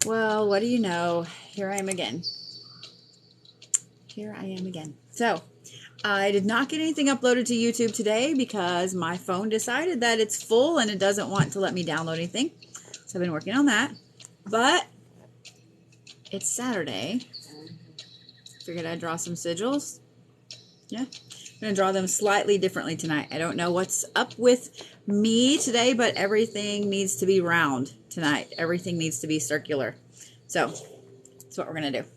Well, what do you know? Here I am again. Here I am again. So, I did not get anything uploaded to YouTube today because my phone decided that it's full and it doesn't want to let me download anything. So, I've been working on that. But, it's Saturday. Figured I'd draw some sigils. Yeah. I'm going to draw them slightly differently tonight. I don't know what's up with me today, but everything needs to be round tonight. Everything needs to be circular. So, that's what we're going to do.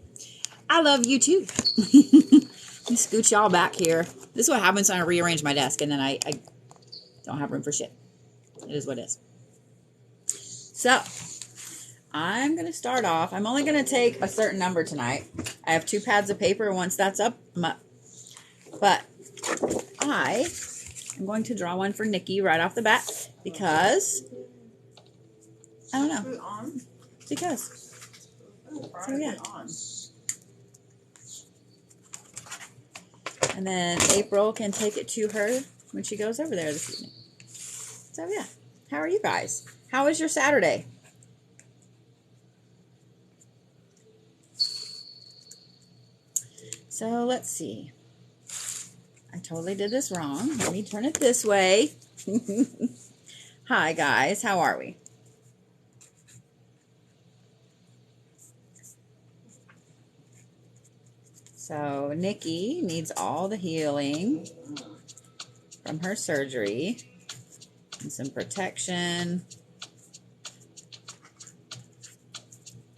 I love you too. Let me scoot y'all back here. This is what happens when I rearrange my desk and then I don't have room for shit. It is what it is. So, I'm going to start off. I'm only going to take a certain number tonight. I have 2 pads of paper. Once that's up, I'm up. But I am going to draw one for Nikki right off the bat because, I don't know. Because. So, yeah. And then April can take it to her when she goes over there this evening. So, yeah. How are you guys? How was your Saturday? So, let's see. I totally did this wrong. Let me turn it this way. Hi, guys. How are we? So, Nikki needs all the healing from her surgery and some protection,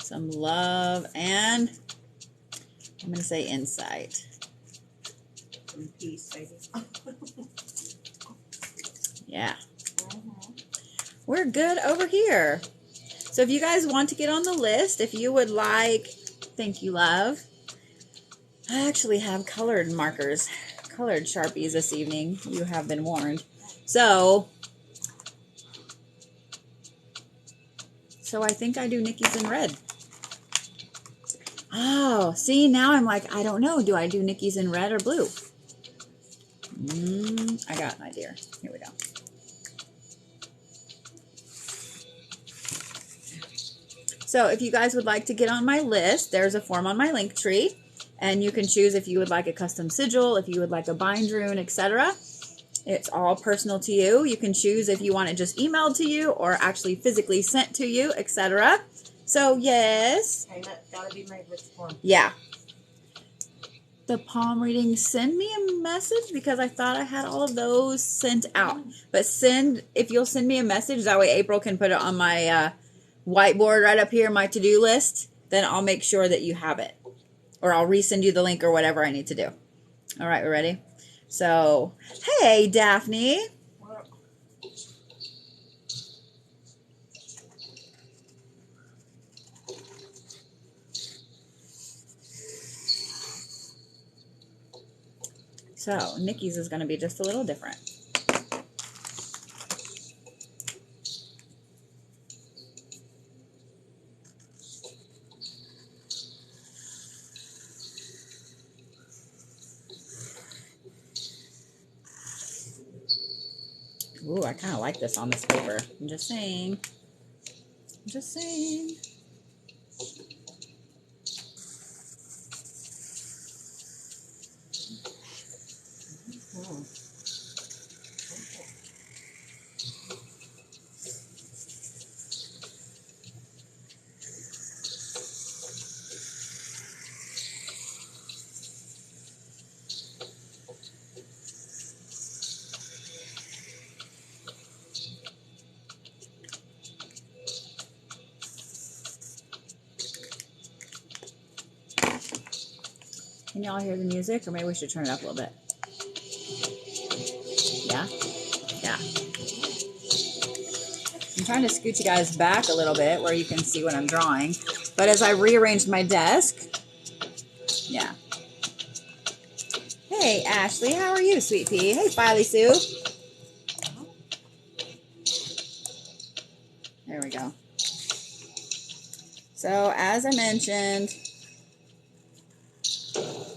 some love, and I'm going to say insight. And peace, baby. Yeah. We're good over here. So if you guys want to get on the list, if you would like, thank you, love. I actually have colored markers, colored Sharpies this evening. You have been warned. So I think I do Nikki's in red. Oh, see, now I'm like, I don't know. Do I do Nikki's in red or blue? I got an idea. Here we go. So if you guys would like to get on my list, there's a form on my link tree. And you can choose if you would like a custom sigil, if you would like a bind rune, etc. It's all personal to you. You can choose if you want it just emailed to you or actually physically sent to you, etc. So, yes. Payment gotta be made with the form. Yeah. The palm reading, send me a message because I thought I had all of those sent out. But if you'll send me a message, that way April can put it on my whiteboard right up here, my to-do list. Then I'll make sure that you have it. Or I'll resend you the link or whatever I need to do. All right, we're ready? So, hey, Daphne. So, Nikki's is going to be just a little different. Ooh, I kind of like this on this paper. I'm just saying. I'm just saying. Can y'all hear the music? Or maybe we should turn it up a little bit. Yeah? Yeah. I'm trying to scoot you guys back a little bit where you can see what I'm drawing. But as I rearranged my desk, yeah. Hey, Ashley, how are you, sweet pea? Hey, Filey Sue. There we go. So, as I mentioned,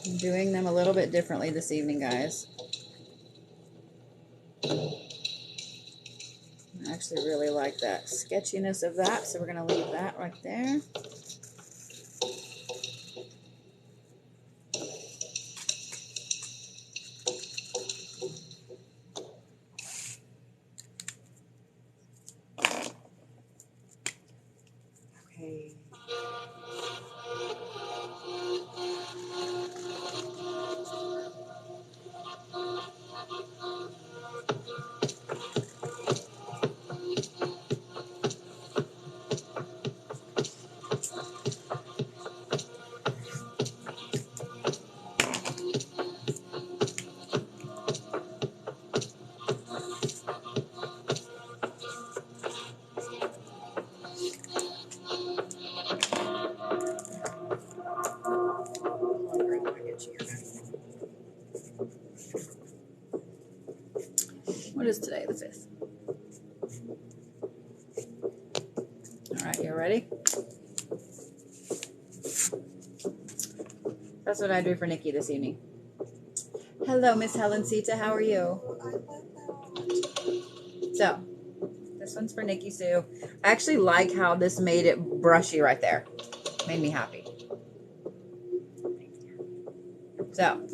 I'm doing them a little bit differently this evening, guys. I'm actually really like that sketchiness of that, so we're going to leave that right there. Okay. What is today, the 5th? All right, you ready? That's what I do for Nikki this evening. Hello, Miss Helen Sita. How are you? So, this one's for Nikki Sue. I actually like how this made it brushy right there. Made me happy. So,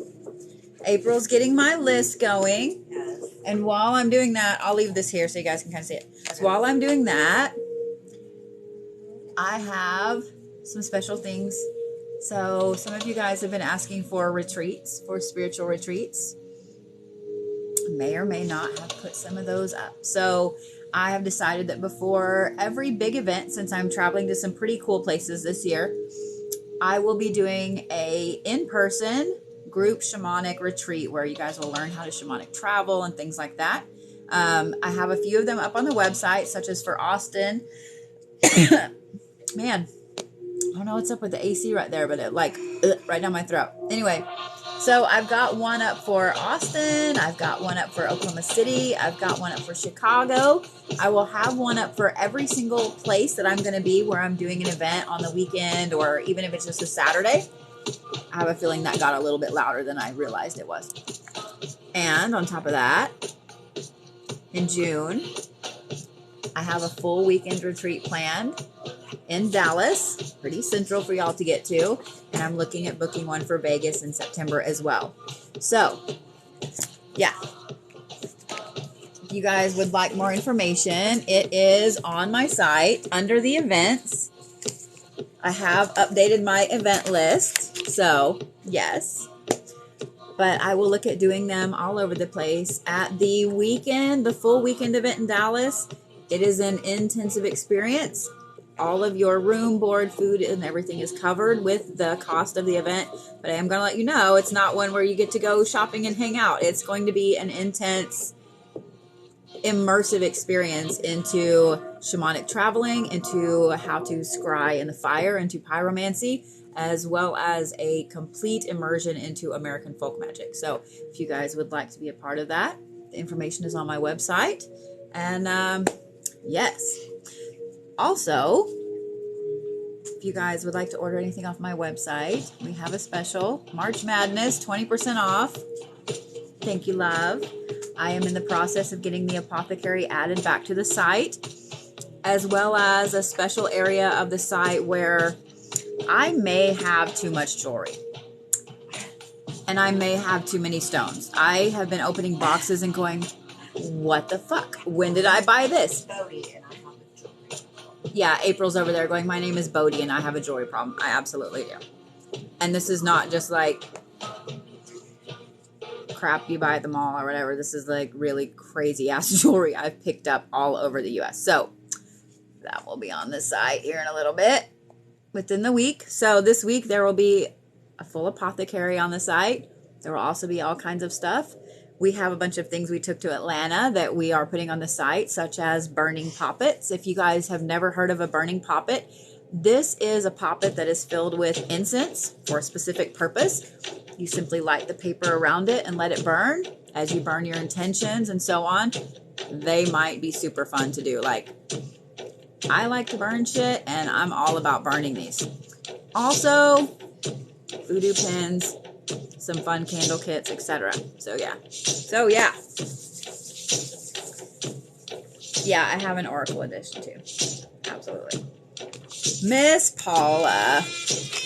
April's getting my list going. Yes. And while I'm doing that, I'll leave this here so you guys can kind of see it. So while I'm doing that, I have some special things. So some of you guys have been asking for retreats, for spiritual retreats. May or may not have put some of those up. So I have decided that before every big event, since I'm traveling to some pretty cool places this year, I will be doing a in-person group shamanic retreat where you guys will learn how to shamanic travel and things like that. I have a few of them up on the website, such as for Austin. Man, I don't know what's up with the AC right there, but it right down my throat. Anyway, so I've got one up for Austin. I've got one up for Oklahoma City. I've got one up for Chicago. I will have one up for every single place that I'm going to be where I'm doing an event on the weekend, or even if it's just a Saturday. I have a feeling that got a little bit louder than I realized it was. And on top of that, in June, I have a full weekend retreat planned in Dallas, pretty central for y'all to get to. And I'm looking at booking one for Vegas in September as well. So, yeah. If you guys would like more information, it is on my site under the events. I have updated my event list. So, yes. But I will look at doing them all over the place. At the weekend, the full weekend event in Dallas, it is an intensive experience. All of your room, board, food, and everything is covered with the cost of the event. But I am going to let you know, it's not one where you get to go shopping and hang out. It's going to be an intense, immersive experience into shamanic traveling, into how to scry in the fire, into pyromancy, as well as a complete immersion into American folk magic. So if you guys would like to be a part of that, the information is on my website. And yes. Also, if you guys would like to order anything off my website, we have a special March Madness, 20% off. Thank you, love. I am in the process of getting the apothecary added back to the site, as well as a special area of the site where I may have too much jewelry and I may have too many stones. I have been opening boxes and going, what the fuck? When did I buy this? Bodie and I have a jewelry. Yeah, April's over there going, my name is Bodie and I have a jewelry problem. I absolutely do. And this is not just like crap you buy at the mall or whatever. This is like really crazy ass jewelry I've picked up all over the US. So that will be on the site here in a little bit within the week. So this week there will be a full apothecary on the site. There will also be all kinds of stuff. We have a bunch of things we took to Atlanta that we are putting on the site, such as burning poppets. If you guys have never heard of a burning poppet, this is a poppet that is filled with incense for a specific purpose. You simply light the paper around it and let it burn as you burn your intentions and so on. They might be super fun to do. Like, I like to burn shit and I'm all about burning these. Also, voodoo pins, some fun candle kits, etc. So yeah. Yeah, I have an Oracle edition too. Absolutely. Miss Paula.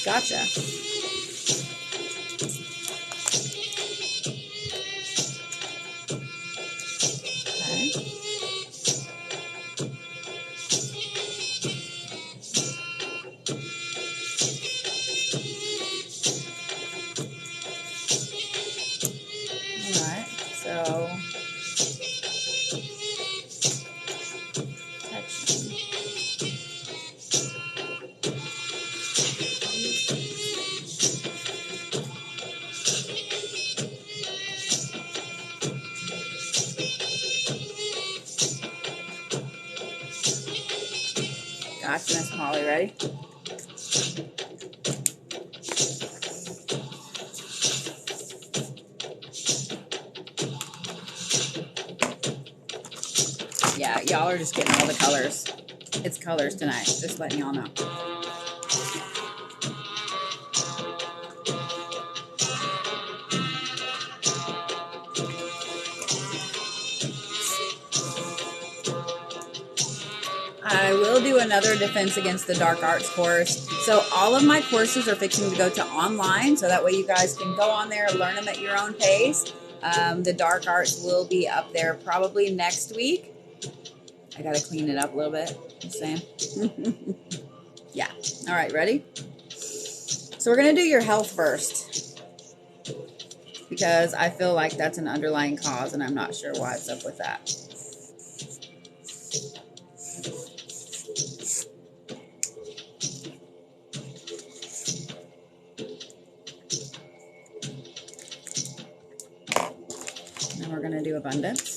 Gotcha. Okay. All right. So, touching. Gotcha, Miss Polly. Ready? Yeah, y'all are just getting all the colors. It's colors tonight. Just letting y'all know. I will do another Defense Against the Dark Arts course. So all of my courses are fixing to go to online, so that way you guys can go on there and learn them at your own pace. The Dark Arts will be up there probably next week. I gotta clean it up a little bit, just saying. Yeah. All right, ready? So we're gonna do your health first, because I feel like that's an underlying cause, and I'm not sure why it's up with that. And we're gonna do abundance.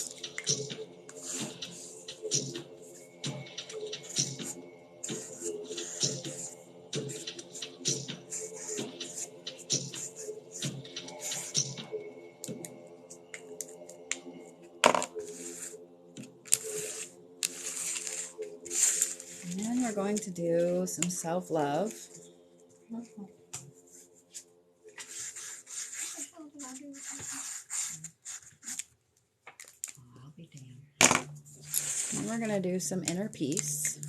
And then we're going to do some self-love. Oh, I'll be damned. And we're going to do some inner peace.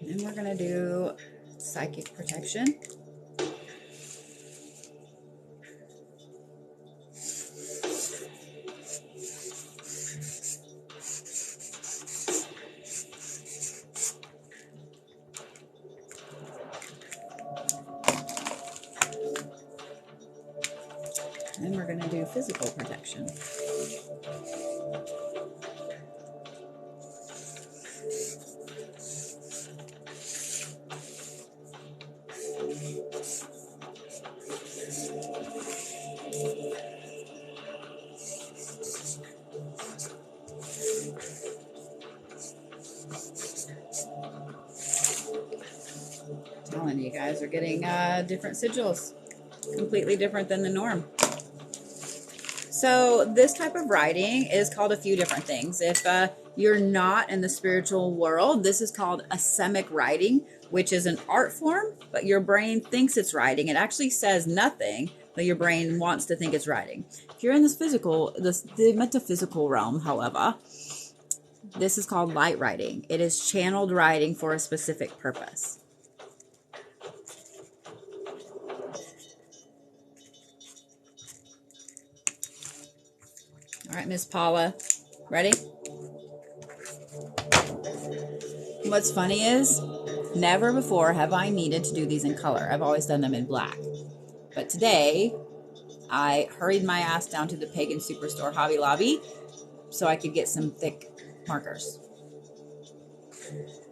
And we're going to do psychic protection. And we're going to do physical protection. Telling you guys are getting different sigils, completely different than the norm. So this type of writing is called a few different things. If you're not in the spiritual world, this is called asemic writing, which is an art form, but your brain thinks it's writing. It actually says nothing, but your brain wants to think it's writing. If you're in the metaphysical realm, however, this is called light writing. It is channeled writing for a specific purpose. All right, Miss Paula, ready? What's funny is, never before have I needed to do these in color. I've always done them in black. But today, I hurried my ass down to the Pagan Superstore Hobby Lobby so I could get some thick markers.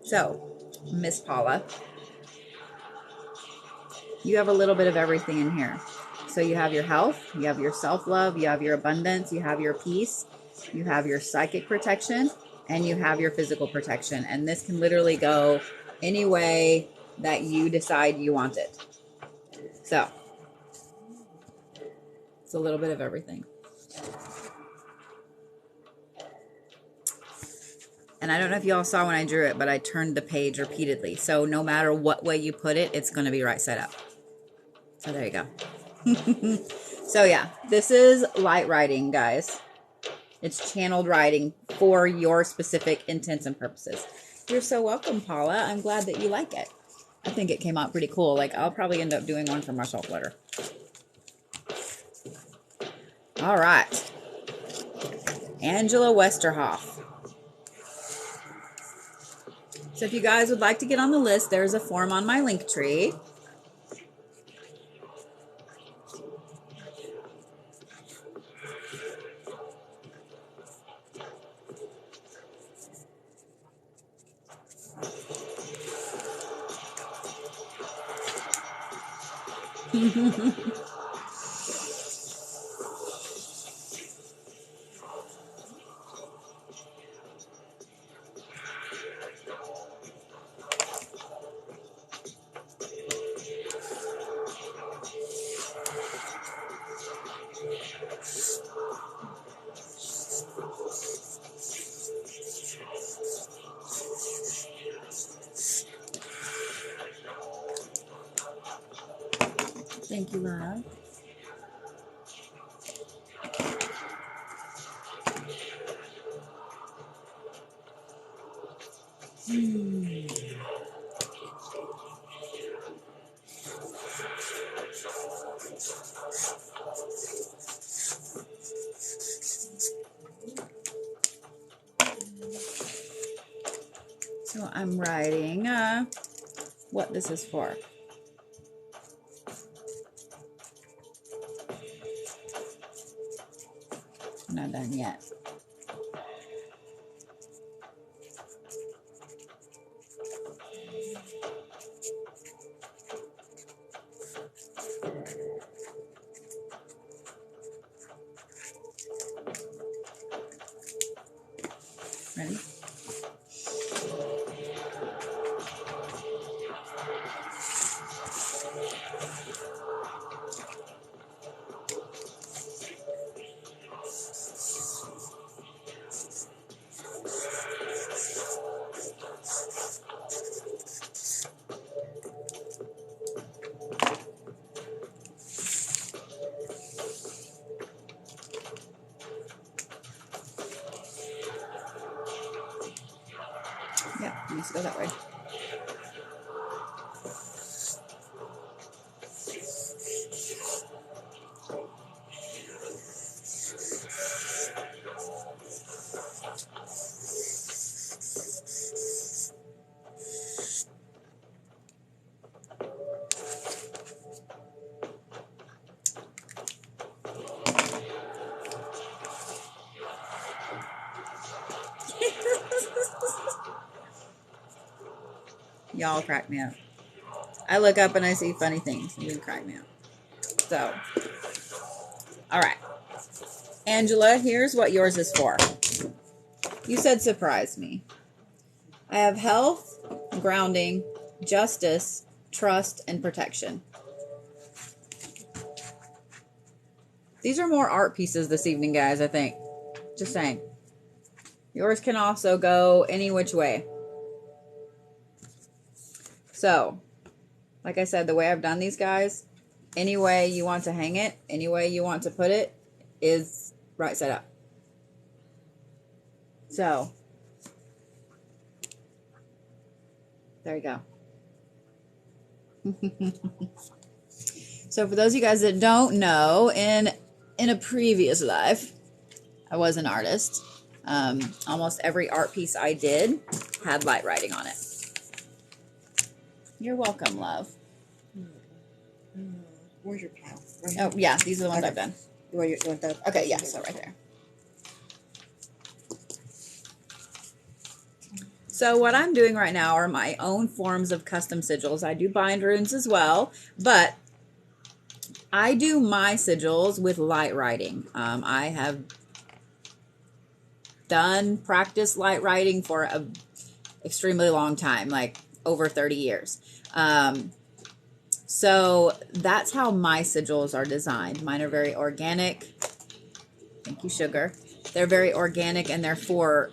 So, Miss Paula, you have a little bit of everything in here. So you have your health, you have your self-love, you have your abundance, you have your peace, you have your psychic protection, and you have your physical protection. And this can literally go any way that you decide you want it. So a little bit of everything. And I don't know if y'all saw when I drew it, but I turned the page repeatedly. So no matter what way you put it, it's going to be right side up. So there you go. So yeah, this is light writing, guys. It's channeled writing for your specific intents and purposes. You're so welcome, Paula. I'm glad that you like it. I think it came out pretty cool. Like, I'll probably end up doing one for myself later. All right. Angela Westerhoff. So if you guys would like to get on the list, there's a form on my link tree. Thank you, love. So I'm writing what this is for. I'm not done yet. Ready? Yeah, it needs to go that way. Y'all crack me up. I look up and I see funny things. You can crack me up. So, all right. Angela, here's what yours is for. You said surprise me. I have health, grounding, justice, trust, and protection. These are more art pieces this evening, guys, I think. Just saying. Yours can also go any which way. So, like I said, the way I've done these guys, any way you want to hang it, any way you want to put it, is right side up. So, there you go. So for those of you guys that don't know, in a previous life, I was an artist. Almost every art piece I did had light writing on it. You're welcome, love. Where's your pile? Right Oh, yeah, these are the ones Okay. I've done. You want that? Okay, yeah, so right there. So what I'm doing right now are my own forms of custom sigils. I do bind runes as well, but I do my sigils with light writing. I have practiced light writing for an extremely long time, like over 30 years. So that's how my sigils are designed. Mine are very organic. Thank you, sugar. They're very organic and they're for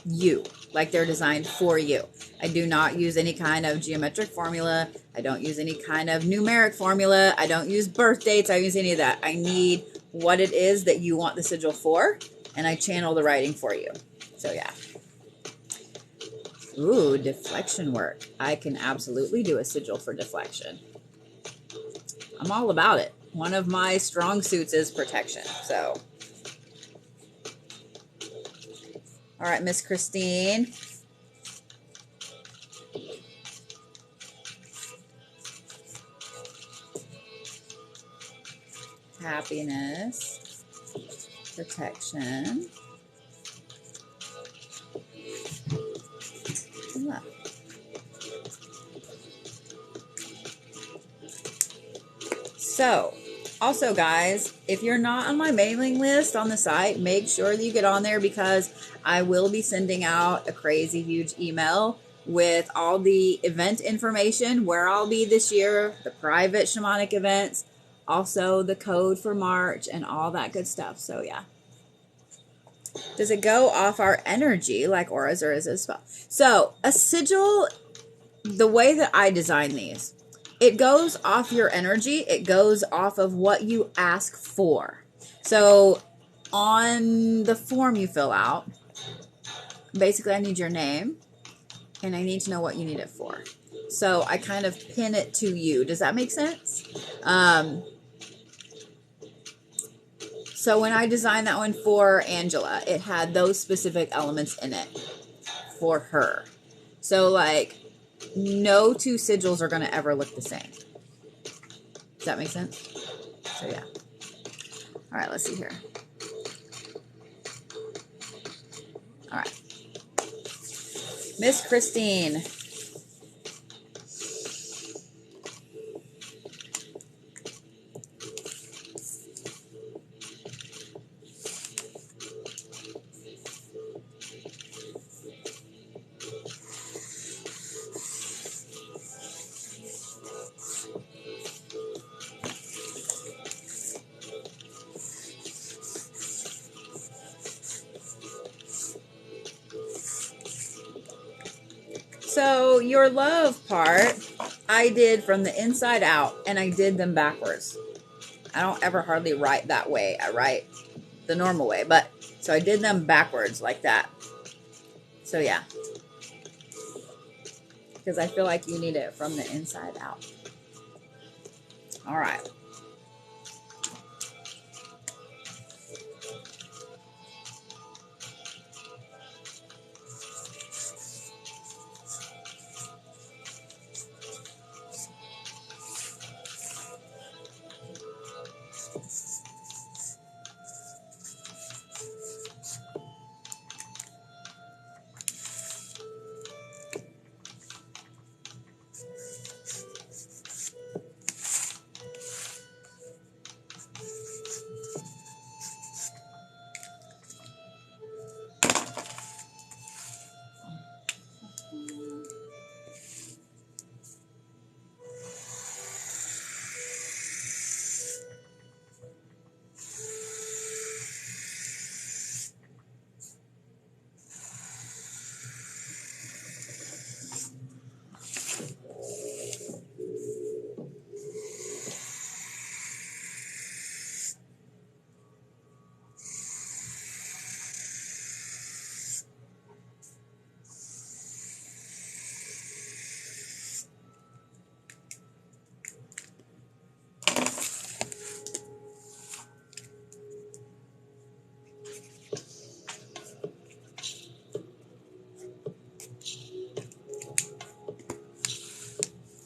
you. Like they're designed for you. I do not use any kind of geometric formula. I don't use any kind of numeric formula. I don't use birth dates. I don't use any of that. I need what it is that you want the sigil for, and I channel the writing for you. So yeah. Ooh, deflection work. I can absolutely do a sigil for deflection. I'm all about it. One of my strong suits is protection. So, all right, Miss Christine. Happiness, protection, and love. So, also guys, if you're not on my mailing list on the site, make sure that you get on there because I will be sending out a crazy huge email with all the event information, where I'll be this year, the private shamanic events, also the code for March and all that good stuff. So yeah. Does it go off our energy like auras, or is it a spell? So a sigil, the way that I design these, it goes off your energy. It goes off of what you ask for. So on the form you fill out, basically I need your name and I need to know what you need it for. So I kind of pin it to you. Does that make sense? So when I designed that one for Angela, it had those specific elements in it for her. So like no two sigils are going to ever look the same. Does that make sense? So yeah. All right, let's see here. All right. Miss Christine. So your love part, I did from the inside out, and I did them backwards. I don't ever hardly write that way. I write the normal way, but so I did them backwards like that. So yeah, because I feel like you need it from the inside out. All right.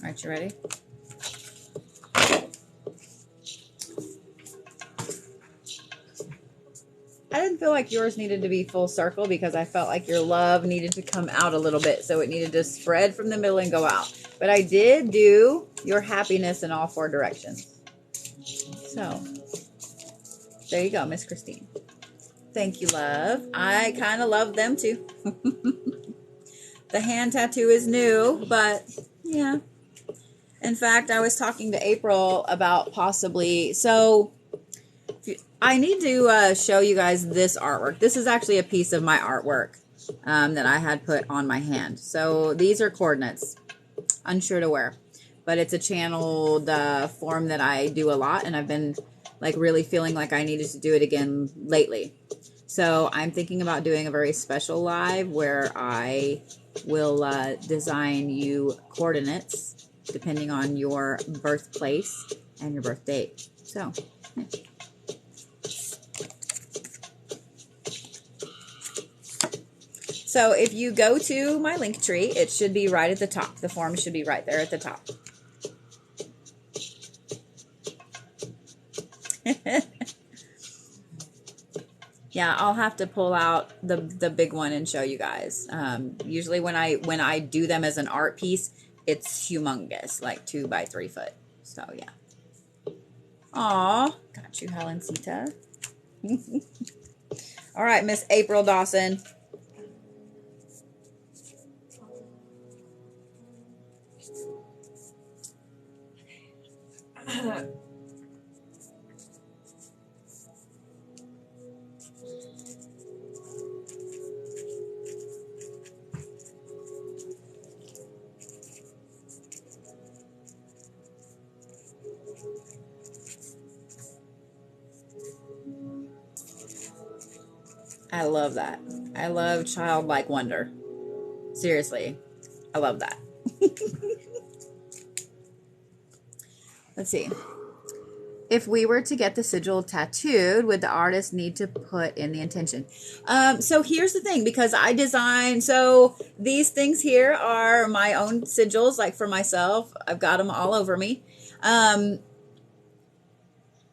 All right, you ready? I didn't feel like yours needed to be full circle because I felt like your love needed to come out a little bit. So it needed to spread from the middle and go out. But I did do your happiness in all four directions. So there you go, Miss Christine. Thank you, love. I kind of love them too. The hand tattoo is new, but yeah. In fact, I was talking to April about possibly, so I need to show you guys this artwork. This is actually a piece of my artwork that I had put on my hand. So these are coordinates, unsure to where, but it's a channeled form that I do a lot, and I've been like really feeling like I needed to do it again lately. So I'm thinking about doing a very special live where I will design you coordinates depending on your birthplace and your birth date. So, yeah. So if you go to my link tree, it should be right at the top. The form should be right there at the top. Yeah, I'll have to pull out the big one and show you guys. Usually when I do them as an art piece, it's humongous, like 2 by 3 foot. So yeah. Aw, got you, Helencita. All right, Miss April Dawson. I love that. I love childlike wonder. Seriously, I love that. Let's see. If we were to get the sigil tattooed, would the artist need to put in the intention? So here's the thing, because I design, so these things here are my own sigils, like for myself. I've got them all over me.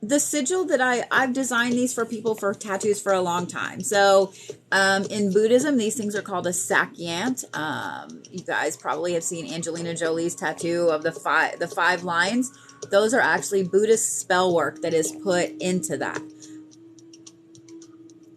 The sigil that I've designed these for people for tattoos for a long time. So in Buddhism, these things are called a sakyant. You guys probably have seen Angelina Jolie's tattoo of the five lines. Those are actually Buddhist spell work that is put into that.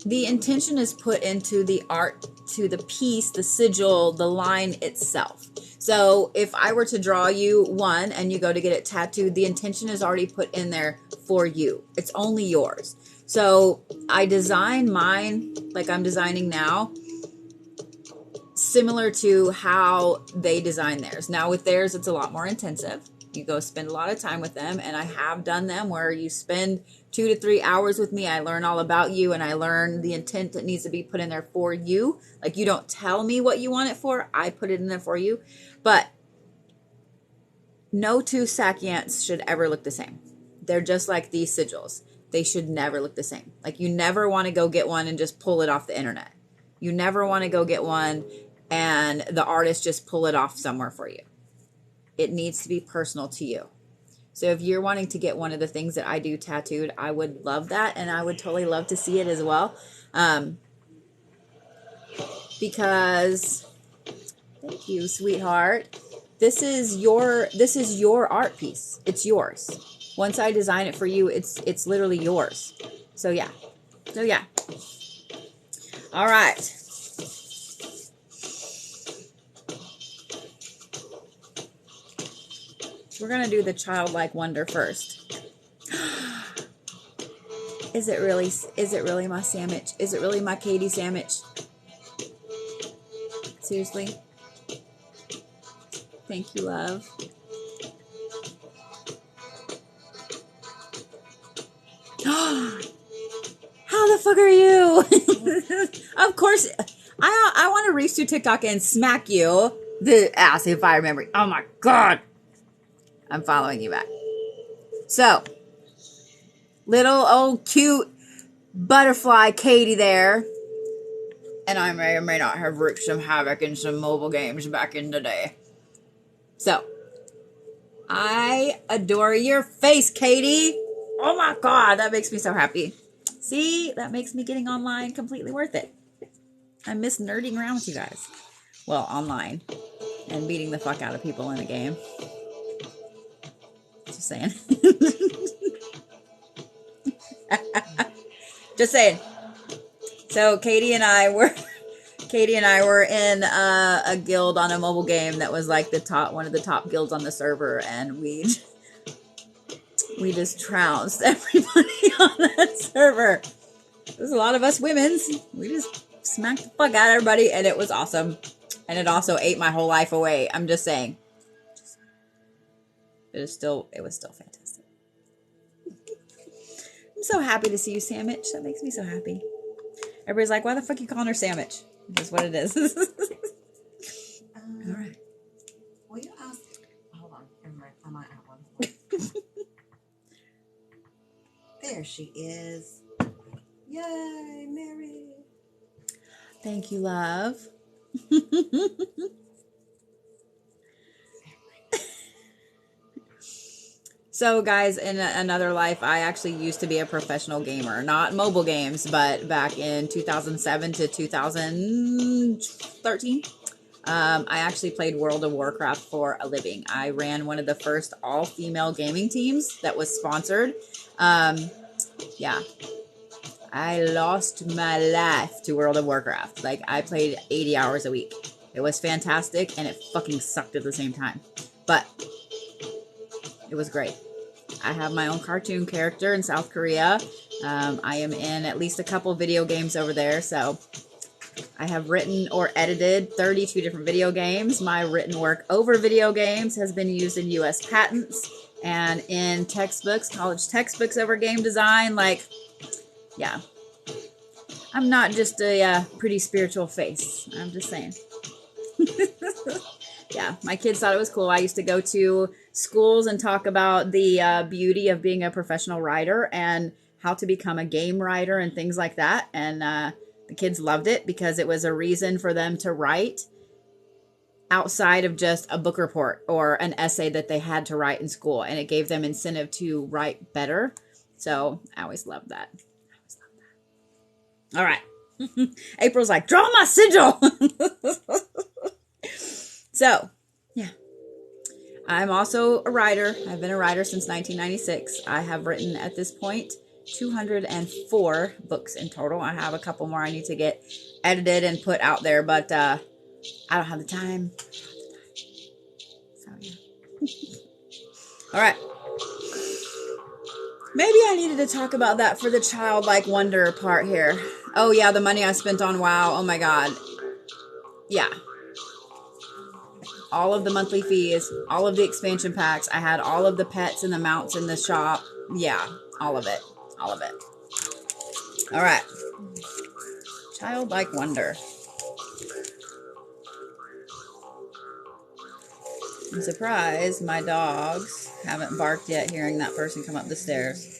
The intention is put into the art, to the piece, the sigil, the line itself. So if I were to draw you one and you go to get it tattooed, the intention is already put in there for you. It's only yours. So I design mine like I'm designing now, similar to how they design theirs. Now with theirs, it's a lot more intensive. You go spend a lot of time with them, and I have done them where you spend 2 to 3 hours with me. I learn all about you, and I learn the intent that needs to be put in there for you. Like, you don't tell me what you want it for. I put it in there for you. But no two sakyants should ever look the same. They're just like these sigils. They should never look the same. Like, you never want to go get one and just pull it off the internet. You never want to go get one and the artist just pull it off somewhere for you. It needs to be personal to you. So if you're wanting to get one of the things that I do tattooed, I would love that, and I would totally love to see it as well. Because, thank you, sweetheart. This is your art piece. It's yours. Once I design it for you, it's literally yours. So yeah. All right. We're going to do the childlike wonder first. Is it really my sandwich? Is it really my Katie sandwich? Seriously? Thank you, love. How the fuck are you? Of course, I want to reach to TikTok and smack you the ass if I remember. Oh my God. I'm following you back. So, little old cute butterfly Katie there. And I may or may not have wreaked some havoc in some mobile games back in the day. So, I adore your face, Katie. Oh my God, that makes me so happy. See, that makes me getting online completely worth it. I miss nerding around with you guys. Well, online. And beating the fuck out of people in a game. Just saying. Just saying. So Katie and I were Katie and I were in a guild on a mobile game that was like one of the top guilds on the server, and we just trounced everybody on that server. There's a lot of us women's. We just smacked the fuck out of everybody, and it was awesome. And it also ate my whole life away. I'm just saying. It was still fantastic. I'm so happy to see you, Sandwich. That makes me so happy. Everybody's like, why the fuck are you calling her Sandwich? That's what it is. All right. Will you ask? Hold on. I might have one. There she is. Yay, Mary. Thank you, love. So, guys, in another life, I actually used to be a professional gamer. Not mobile games, but back in 2007 to 2013. I actually played World of Warcraft for a living. I ran one of the first all-female gaming teams that was sponsored. Yeah. I lost my life to World of Warcraft. Like, I played 80 hours a week. It was fantastic, and it fucking sucked at the same time. But it was great. I have my own cartoon character in South Korea. I am in at least a couple video games over there, so I have written or edited 32 different video games. My written work over video games has been used in U.S. patents and in textbooks, college textbooks over game design. Like, yeah. I'm not just a pretty spiritual face. I'm just saying. Yeah, my kids thought it was cool. I used to go to schools and talk about the beauty of being a professional writer and how to become a game writer and things like that. And the kids loved it because it was a reason for them to write outside of just a book report or an essay that they had to write in school. And it gave them incentive to write better. So I always loved that. All right. April's like, draw my sigil. So, yeah. I'm also a writer. I've been a writer since 1996. I have written, at this point, 204 books in total. I have a couple more I need to get edited and put out there, but I don't have the time. So, yeah. All right. Maybe I needed to talk about that for the childlike wonder part here. Oh, yeah, the money I spent on WoW. Oh, my God. Yeah. All of the monthly fees, all of the expansion packs. I had all of the pets and the mounts in the shop. Yeah, all of it. All of it. All right. Childlike wonder. I'm surprised my dogs haven't barked yet hearing that person come up the stairs.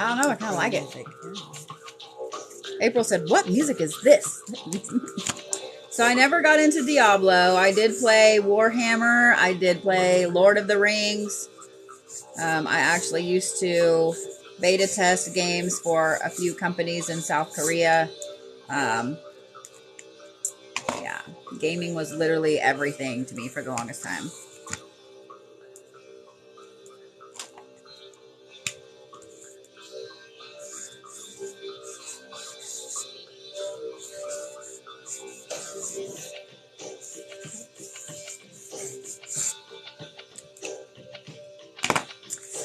I don't know. I kind of like it. April said, what music is this? So I never got into Diablo. I did play Warhammer. I did play Lord of the Rings. I actually used to beta test games for a few companies in South Korea. Yeah, gaming was literally everything to me for the longest time.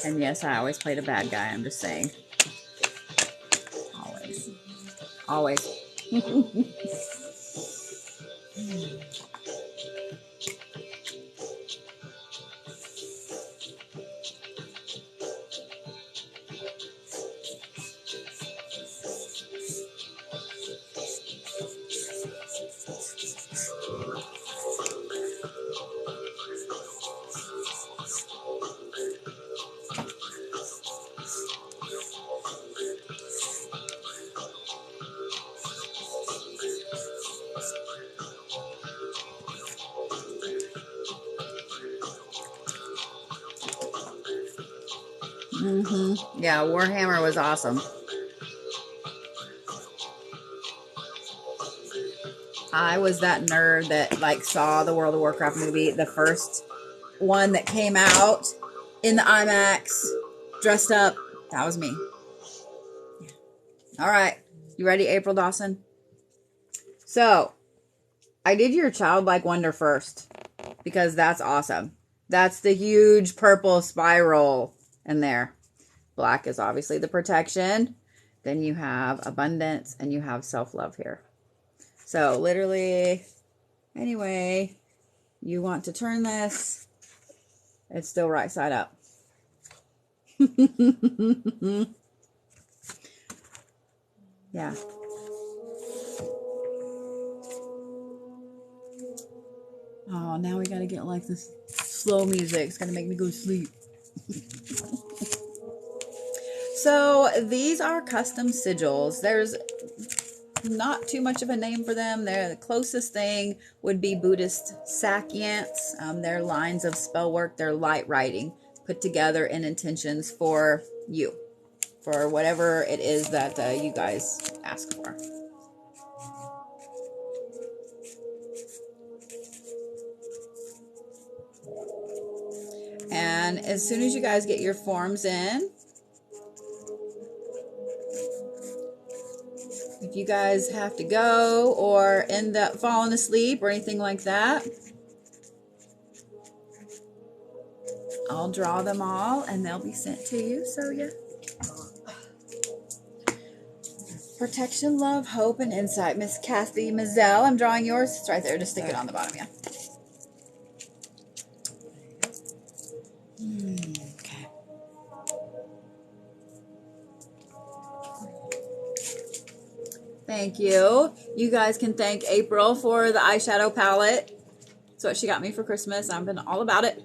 And yes, I always played a bad guy. I'm just saying. Always. Always. Yeah, Warhammer was awesome. I was that nerd that like saw the World of Warcraft movie, the first one that came out in the IMAX, dressed up. That was me. All right. You ready, April Dawson? So, I did your childlike wonder first because that's awesome. That's the huge purple spiral in there. Black is obviously the protection. Then you have abundance and you have self-love here. So, literally, anyway, you want to turn this, it's still right side up. Yeah. Oh, now we gotta get like this slow music. It's gonna make me go to sleep. So these are custom sigils. There's not too much of a name for them. They're the closest thing would be Buddhist sakyants. They're lines of spell work. They're light writing put together in intentions for you, for whatever it is that you guys ask for. And as soon as you guys get your forms in, if you guys have to go or end up falling asleep or anything like that, I'll draw them all and they'll be sent to you. So yeah. Protection, love, hope, and insight. Miss Kathy Mazel, I'm drawing yours. It's right there. Just stick it on the bottom, yeah. Okay. Thank you. You guys can thank April for the eyeshadow palette. That's what she got me for Christmas. I've been all about it.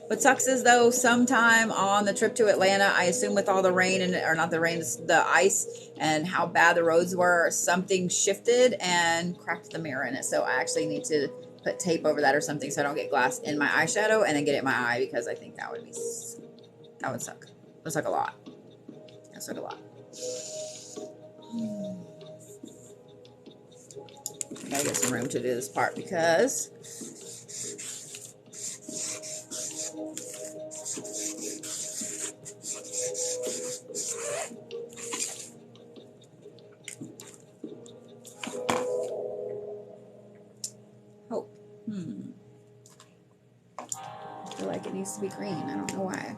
What sucks is though, sometime on the trip to Atlanta, I assume with all the rain and or not the rain, the ice and how bad the roads were, something shifted and cracked the mirror in it. So I actually need to put tape over that or something so I don't get glass in my eyeshadow and then get it in my eye, because I think that would be, that would suck. That would suck a lot. That would suck a lot. I gotta get some room to do this part because I feel like it needs to be green. I don't know why.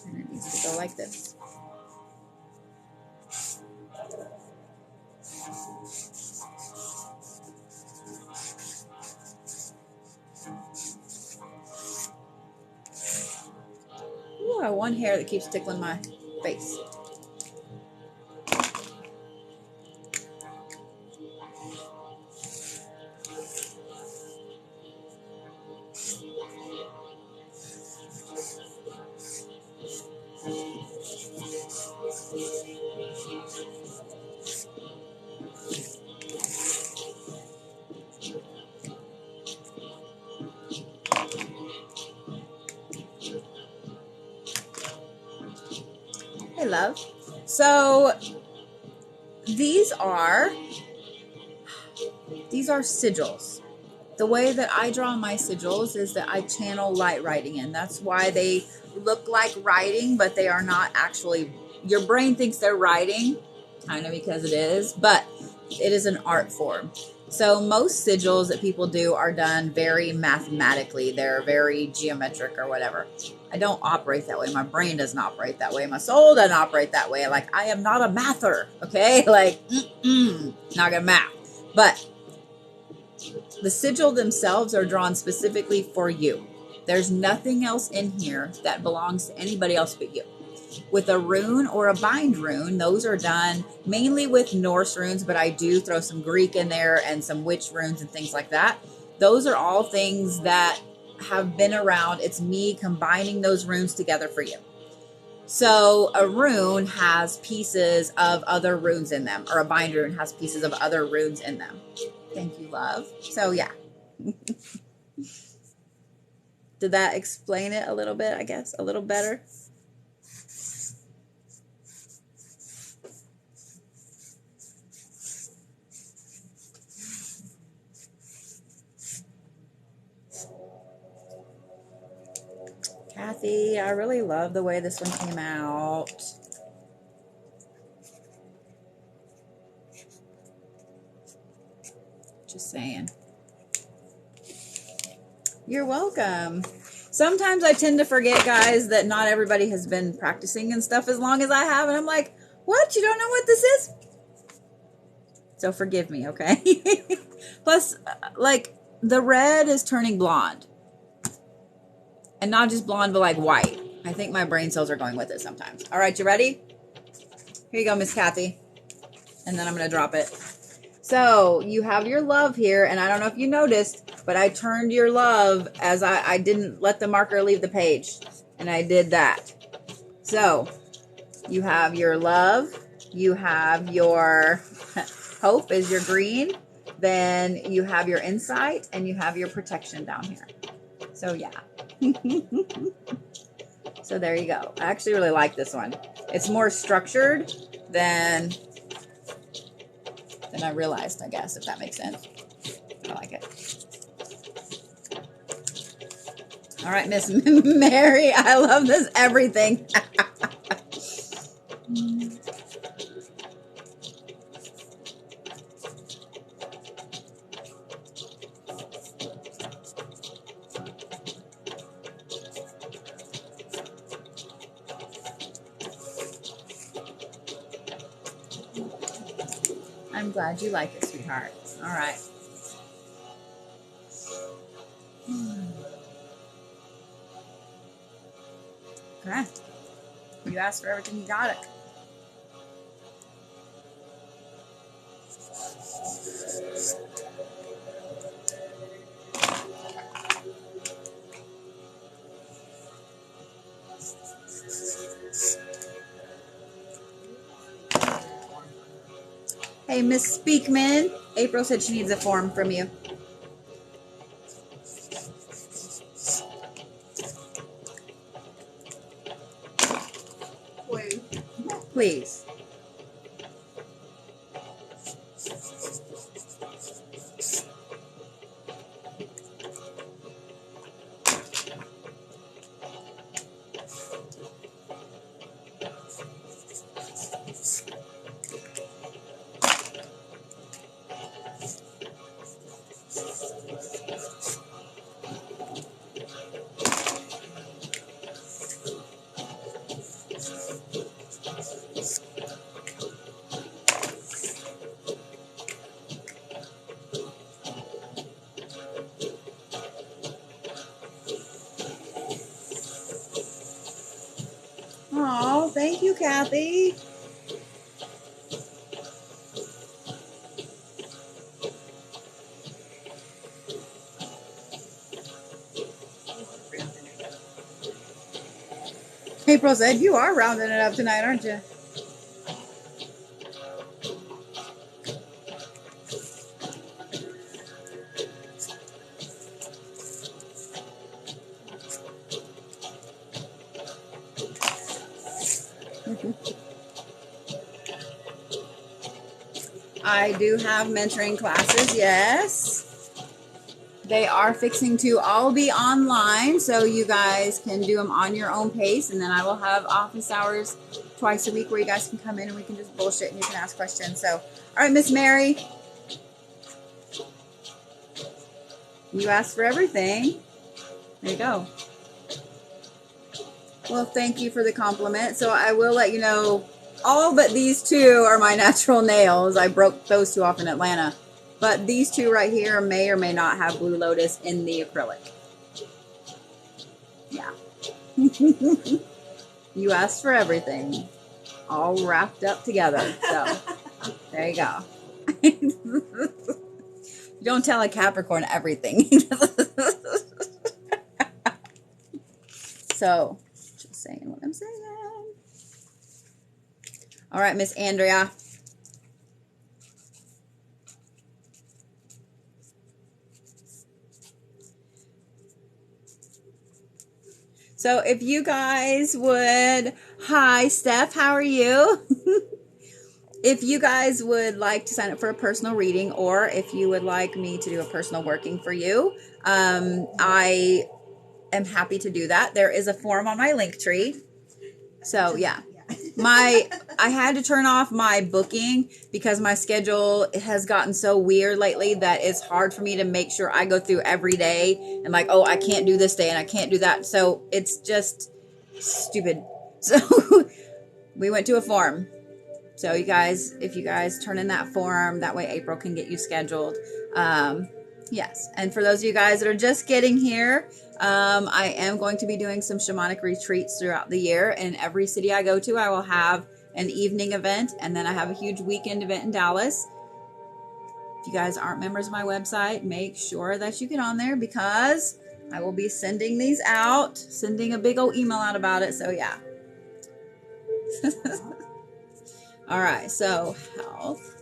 And it needs to go like this. Ooh, I have one hair that keeps tickling my face. Hey, love. So these are sigils. The way that I draw my sigils is that I channel light writing in. That's why they look like writing, but they are not actually. Your brain thinks they're writing, kind of because it is, but it is an art form. So most sigils that people do are done very mathematically. They're very geometric or whatever. I don't operate that way. My brain doesn't operate that way. My soul doesn't operate that way. Like, I am not a mather, okay? Like, not gonna math. But the sigil themselves are drawn specifically for you. There's nothing else in here that belongs to anybody else but you. With a rune or a bind rune, those are done mainly with Norse runes, but I do throw some Greek in there and some witch runes and things like that. Those are all things that have been around. It's me combining those runes together for you. So a rune has pieces of other runes in them, or a bind rune has pieces of other runes in them. Thank you, love. So yeah. Did that explain it a little bit, I guess? A little better? Kathy, I really love the way this one came out. Just saying. You're welcome. Sometimes I tend to forget, guys, that not everybody has been practicing and stuff as long as I have. And I'm like, what? You don't know what this is? So forgive me, okay? Plus, like, the red is turning blonde. And not just blonde, but like white. I think my brain cells are going with it sometimes. All right, you ready? Here you go, Miss Kathy. And then I'm going to drop it. So you have your love here. And I don't know if you noticed, but I turned your love as I didn't let the marker leave the page. And I did that. So you have your love. You have your hope is your green. Then you have your insight. And you have your protection down here. So yeah. So there you go. I actually really like this one. It's more structured than I realized, I guess, if that makes sense. I like it. All right, Miss Mary, I love this everything. I'm glad you like it, sweetheart. All right. Okay. You asked for everything, you got it. Hey, Miss Speakman. April said she needs a form from you. Please. Oh, thank you, Kathy. April said, you are rounding it up tonight, aren't you? I do have mentoring classes, yes. They are fixing to all be online, so you guys can do them on your own pace, and then I will have office hours twice a week where you guys can come in and we can just bullshit and you can ask questions. So, all right, Miss Mary, you asked for everything. There you go. Well, thank you for the compliment. So I will let you know, all but these two are my natural nails. I broke those two off in Atlanta. But these two right here may or may not have Blue Lotus in the acrylic. Yeah. You asked for everything. All wrapped up together. So, there you go. You don't tell a Capricorn everything. So, just saying what I'm saying. All right, Miss Andrea. So if you guys would, hi Steph, how are you? If you guys would like to sign up for a personal reading, or if you would like me to do a personal working for you, I am happy to do that. There is a form on my link tree. So yeah, I had to turn off my booking because my schedule has gotten so weird lately that it's hard for me to make sure I go through every day and like, oh, I can't do this day and I can't do that. So it's just stupid. So we went to a form. So you guys, if you guys turn in that form, that way April can get you scheduled. Yes. And for those of you guys that are just getting here, I am going to be doing some shamanic retreats throughout the year. In every city I go to, I will have an evening event, and then I have a huge weekend event in Dallas. If you guys aren't members of my website, make sure that you get on there because I will be sending these out, sending a big old email out about it. So yeah. All right, so health.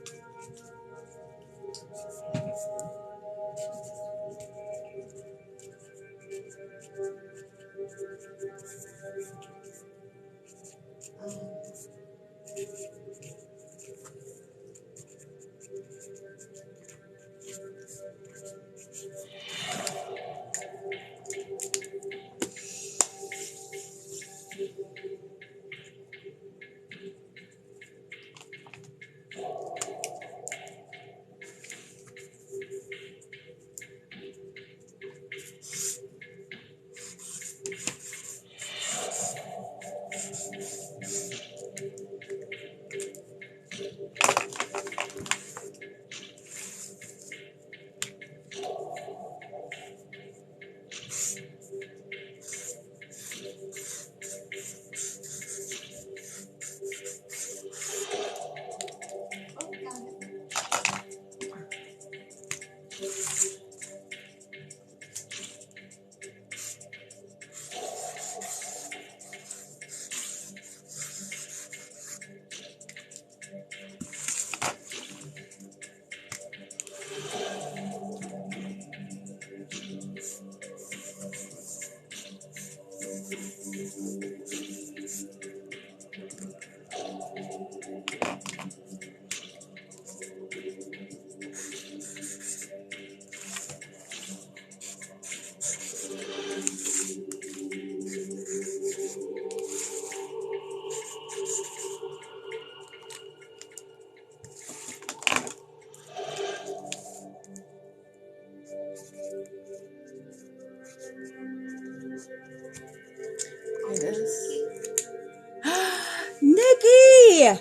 Nikki!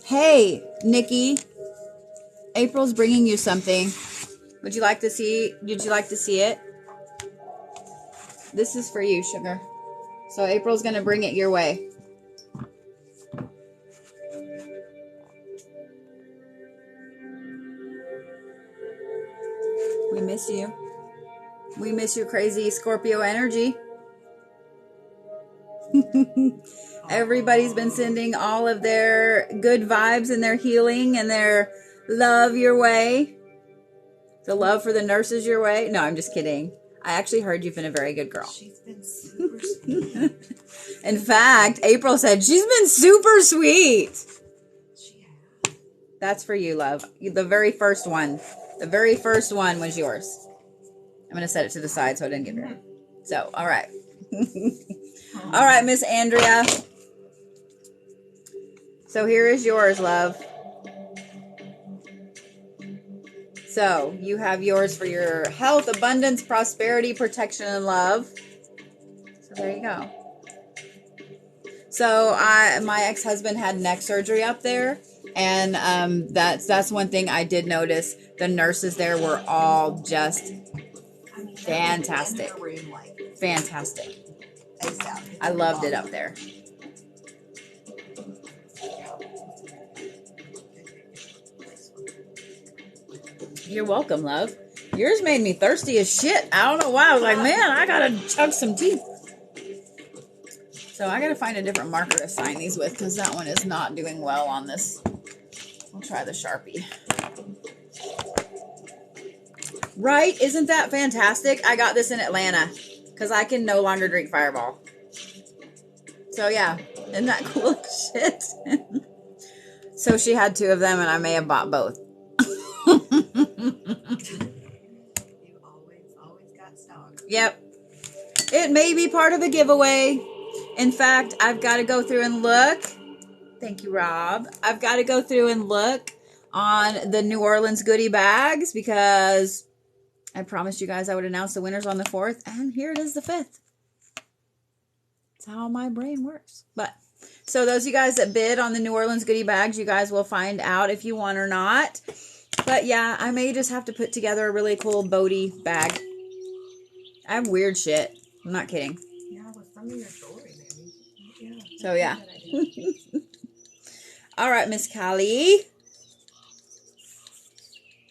Hey, Nikki. April's bringing you something. Would you like to see? Did you like to see it? This is for you, sugar. So April's going to bring it your way. We miss you. We miss your crazy Scorpio energy. Everybody's been sending all of their good vibes and their healing and their love your way. The love for the nurses your way. No, I'm just kidding. I actually heard you've been a very good girl. She's been super sweet. In fact, April said she's been super sweet. She has. That's for you, love. The very first one. The very first one was yours. I'm going to set it to the side so I didn't get rid of it. So, all right. All right, Miss Andrea. So here is yours, love. So you have yours for your health, abundance, prosperity, protection, and love. So there you go. So my ex-husband had neck surgery up there, and that's one thing I did notice. The nurses there were all just fantastic. Fantastic. I loved it up there. You're welcome, love. Yours made me thirsty as shit. I don't know why. I was like, man, I gotta chug some tea. So I gotta find a different marker to sign these with because that one is not doing well on this. I'll try the Sharpie. Right? Isn't that fantastic? I got this in Atlanta because I can no longer drink Fireball. So yeah, isn't that cool as shit? So she had 2 of them, and I may have bought both. You always got stock. Yep. It may be part of a giveaway. In fact, I've got to go through and look. Thank you, Rob. I've got to go through and look on the New Orleans goodie bags because I promised you guys I would announce the winners on the 4th, and here it is the 5th. That's how my brain works. But so those of you guys that bid on the New Orleans goodie bags, you guys will find out if you won or not. But yeah, I may just have to put together a really cool Bodie bag. I have weird shit. I'm not kidding. Yeah, with some of your jewelry, maybe. Yeah. So yeah. All right, Miss Callie.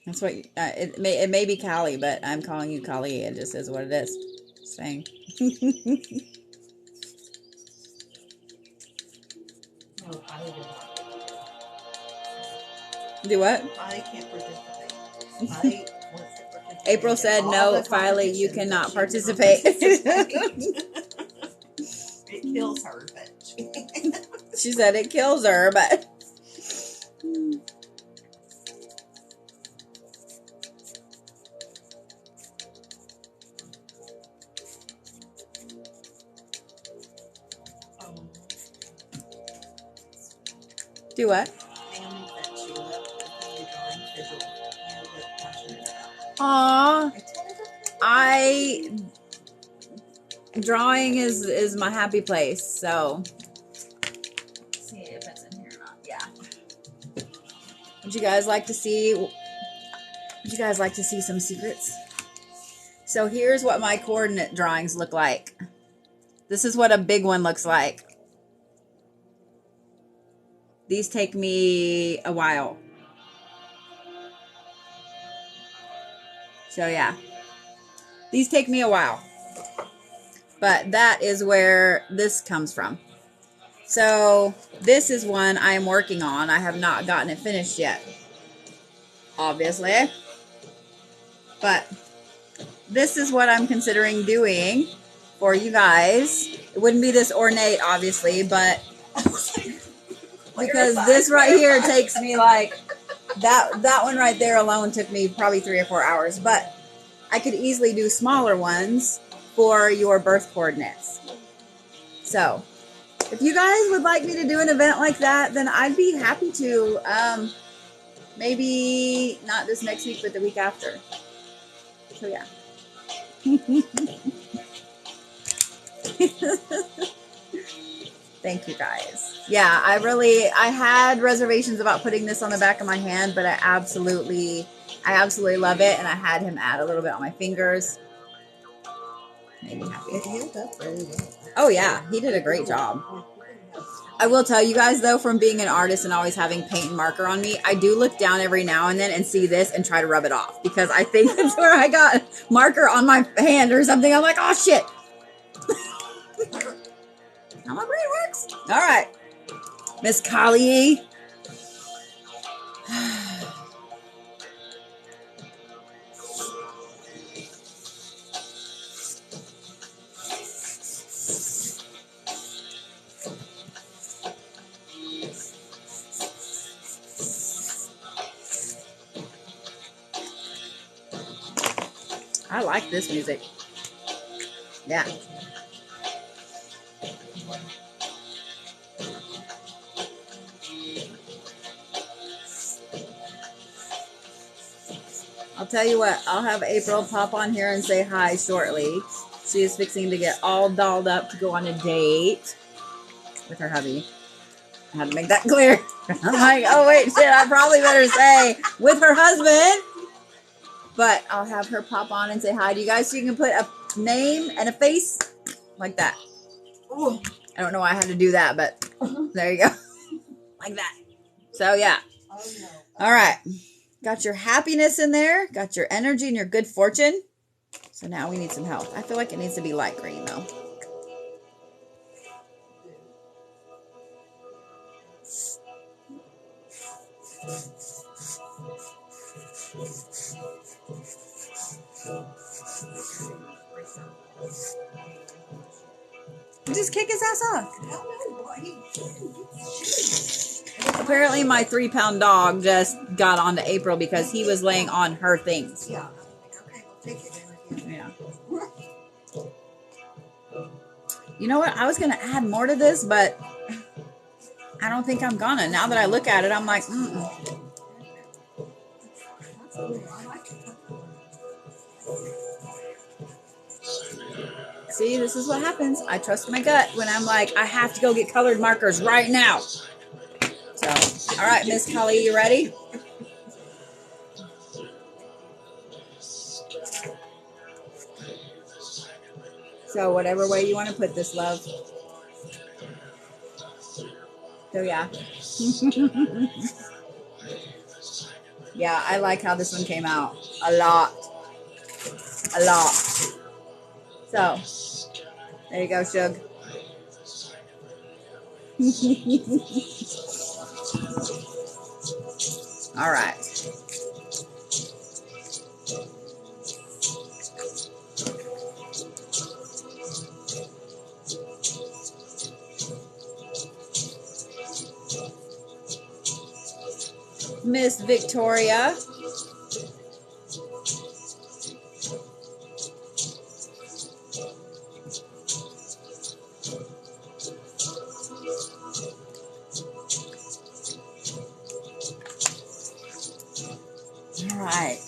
That's what it may be Callie, but I'm calling you Callie. It just is what it is. Just saying. No, I did not. Do what? I can't participate. I want to participate. April said, All no, the Filey, you competitions, cannot but she participate. It kills her, but She said it kills her, but... Do what? Naomi said she loved the drawing Sigil and was passionate about. Aw, drawing is my happy place, so... Let's see if it's in here or not. Yeah. Would you guys like to see... Would you guys like to see some secrets? So here's what my coordinate drawings look like. This is what a big one looks like. These take me a while. So yeah. These take me a while. But that is where this comes from. So this is one I am working on. I have not gotten it finished yet. Obviously. But this is what I'm considering doing for you guys. It wouldn't be this ornate, obviously, but because this right here takes me like that one right there alone took me probably 3 or 4 hours, but I could easily do smaller ones for your birth coordinates. So if you guys would like me to do an event like that, then I'd be happy to. Maybe not this next week, but the week after. So yeah. Thank you guys. Yeah, I had reservations about putting this on the back of my hand, but I absolutely love it, and I had him add a little bit on my fingers. Made me happy. it healed up really well. Oh yeah, he did a great job. I will tell you guys though, from being an artist and always having paint and marker on me, I do look down every now and then and see this and try to rub it off because I think that's where I got marker on my hand or something. I'm like, oh shit. How my brain works. All right, Miss Kali. I like this music. Yeah. I'll tell you what, I'll have April pop on here and say hi shortly. She is fixing to get all dolled up to go on a date with her hubby. I had to make that clear. I'm like, oh wait, shit, I probably better say with her husband. But I'll have her pop on and say hi to you guys so you can put a name and a face like that. Ooh. I don't know why I had to do that, but there you go. Like that. So yeah. Oh, no. All right. Got your happiness in there. Got your energy and your good fortune. So now we need some health. I feel like it needs to be light green though. Just kick his ass off. I don't know why he Apparently my 3-pound dog just got onto April because he was laying on her things. Yeah. Okay, we'll take it then with you. Yeah. You know what? I was going to add more to this, but I don't think I'm gonna. Now that I look at it, I'm like, mm-mm. That's cool. I like it. See, this is what happens. I trust my gut when I'm like, I have to go get colored markers right now. So, all right, Miss Kelly, you ready? So, whatever way you want to put this, love. So, yeah. Yeah, I like how this one came out. A lot. A lot. So, there you go, Shug. All right. Miss Victoria. All right.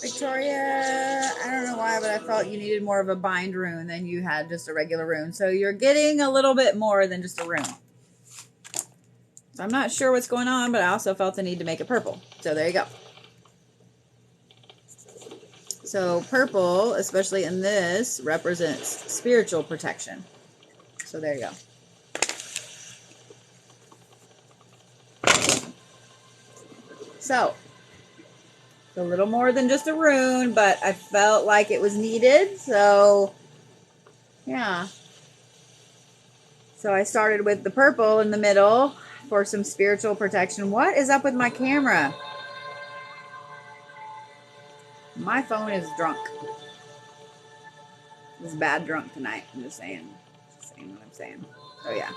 Victoria, I don't know why, but I felt you needed more of a bind rune than you had just a regular rune. So you're getting a little bit more than just a rune. So I'm not sure what's going on, but I also felt the need to make it purple. So there you go. So purple, especially in this, represents spiritual protection. So there you go. So, a little more than just a rune, but I felt like it was needed. So, yeah. So I started with the purple in the middle for some spiritual protection. What is up with my camera? My phone is drunk. It's bad drunk tonight. I'm just saying. Just saying what I'm saying. So yeah.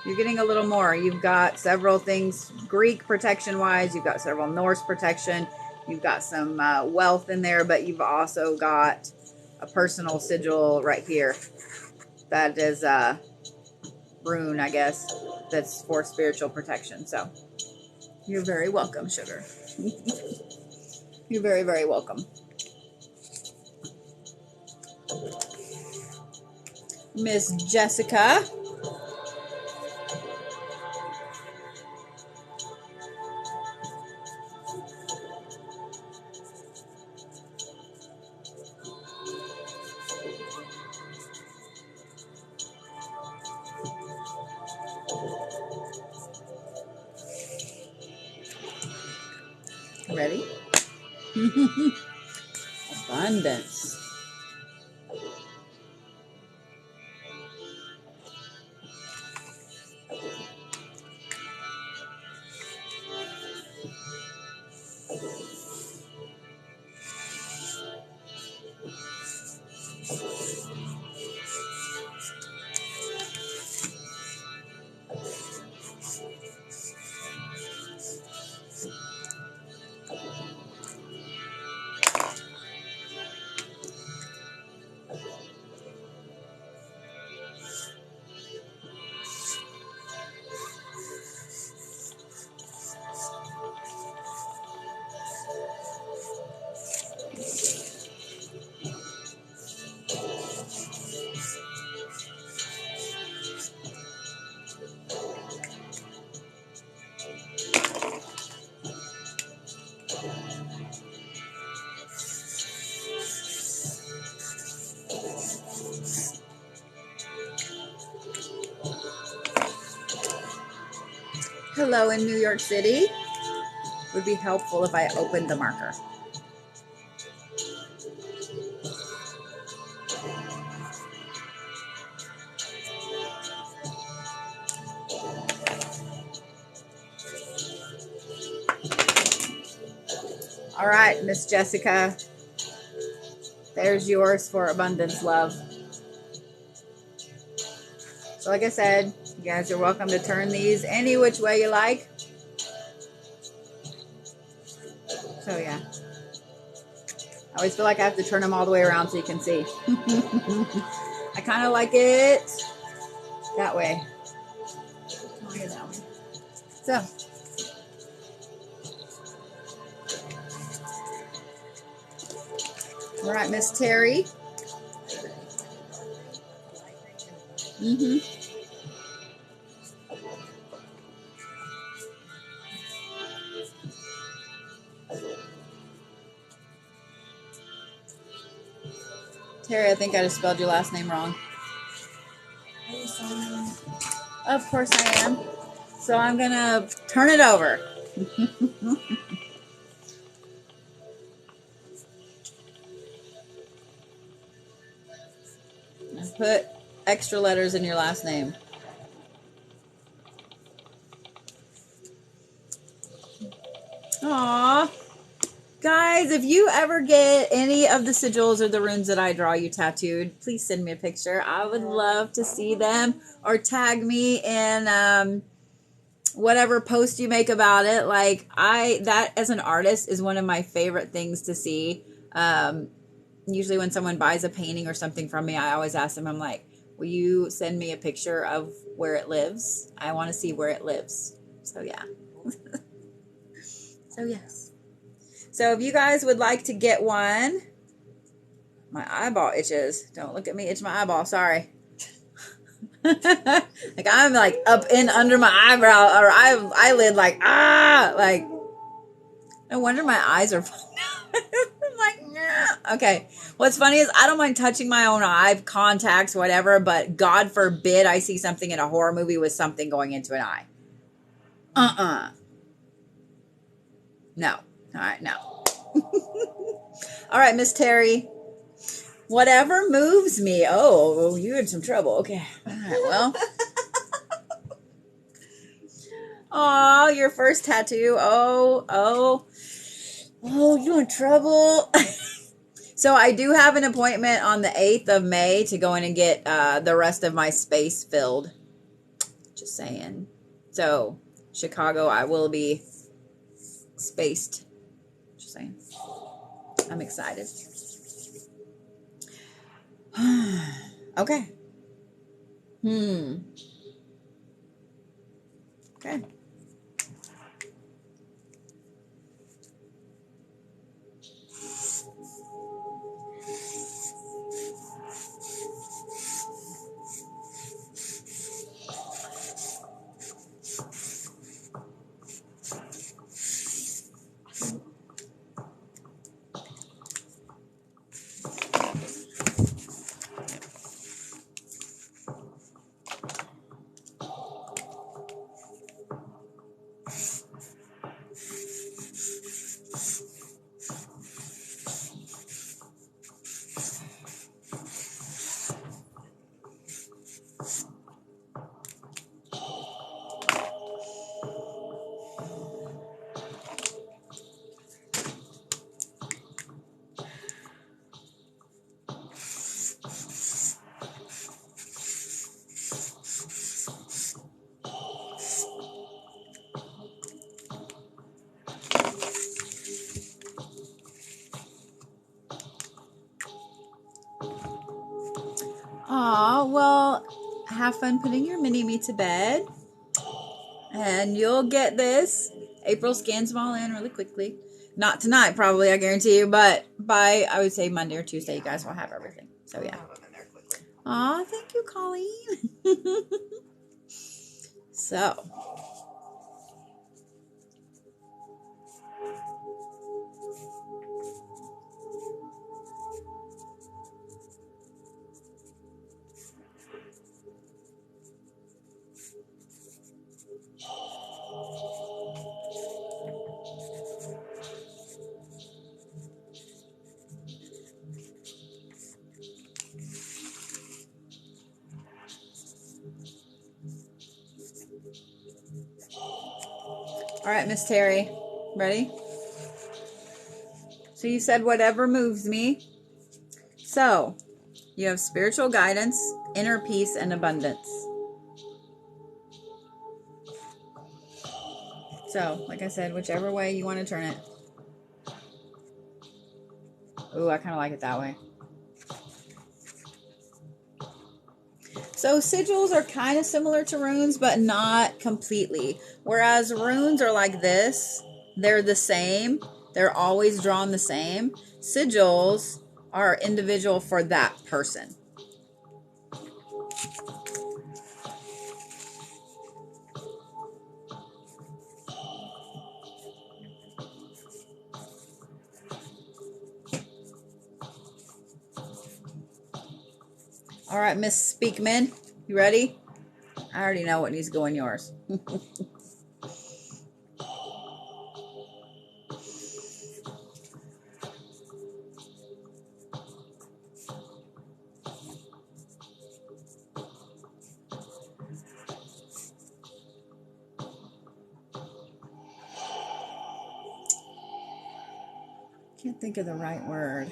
You're getting a little more. You've got several things Greek protection wise. You've got several Norse protection. You've got some wealth in there, but you've also got a personal sigil right here. That is a rune, I guess, that's for spiritual protection. So you're very welcome, sugar. You're very, very welcome. Miss Jessica. Ready? Abundance. hello in New York City. Would be helpful if I opened the marker. All right, Miss Jessica. There's yours for abundance, love. So like I said, you guys are welcome to turn these any which way you like. So yeah. I always feel like I have to turn them all the way around so you can see. I kind of like it that way. So. All right, Miss Terry. Terry, I think I just spelled your last name wrong. Are you sorry? Of course I am. So I'm going to turn it over. And put extra letters in your last name. Aww. Guys, if you ever get any of the sigils or the runes that I draw you tattooed, please send me a picture. I would love to see them, or tag me in whatever post you make about it. Like, that as an artist is one of my favorite things to see. Usually when someone buys a painting or something from me, I always ask them, I'm like, will you send me a picture of where it lives? I want to see where it lives. So yeah. So yes. So if you guys would like to get one, my eyeball itches. Don't look at me, itch my eyeball. Sorry. Like I'm like up in under my eyebrow or eyelid, like like no wonder my eyes are I'm like, nah. Okay. What's funny is I don't mind touching my own eye, contacts, whatever, but God forbid I see something in a horror movie with something going into an eye. No. All right, no. All right, Miss Terry. Whatever moves me. Oh, you had some trouble. Okay. All right, well. Oh, your first tattoo. Oh, you in trouble. So I do have an appointment on the 8th of May to go in and get the rest of my space filled. Just saying. So, Chicago, I will be spaced. Just saying. I'm excited. Okay. Okay. Aw, well, have fun putting your mini-me to bed. And you'll get this. April scans them all in really quickly. Not tonight, probably, I guarantee you. But by, I would say, Monday or Tuesday, you guys will have everything. So, yeah. Aw, thank you, Colleen. So. All right, Miss Terry. Ready? So you said whatever moves me. So you have spiritual guidance, inner peace, and abundance. So, like I said, whichever way you want to turn it. Ooh, I kind of like it that way. So sigils are kind of similar to runes, but not completely. Whereas runes are like this. They're the same. They're always drawn the same. Sigils are individual for that person. All right, Miss Speakman, you ready? I already know what needs to go in yours. Can't think of the right word.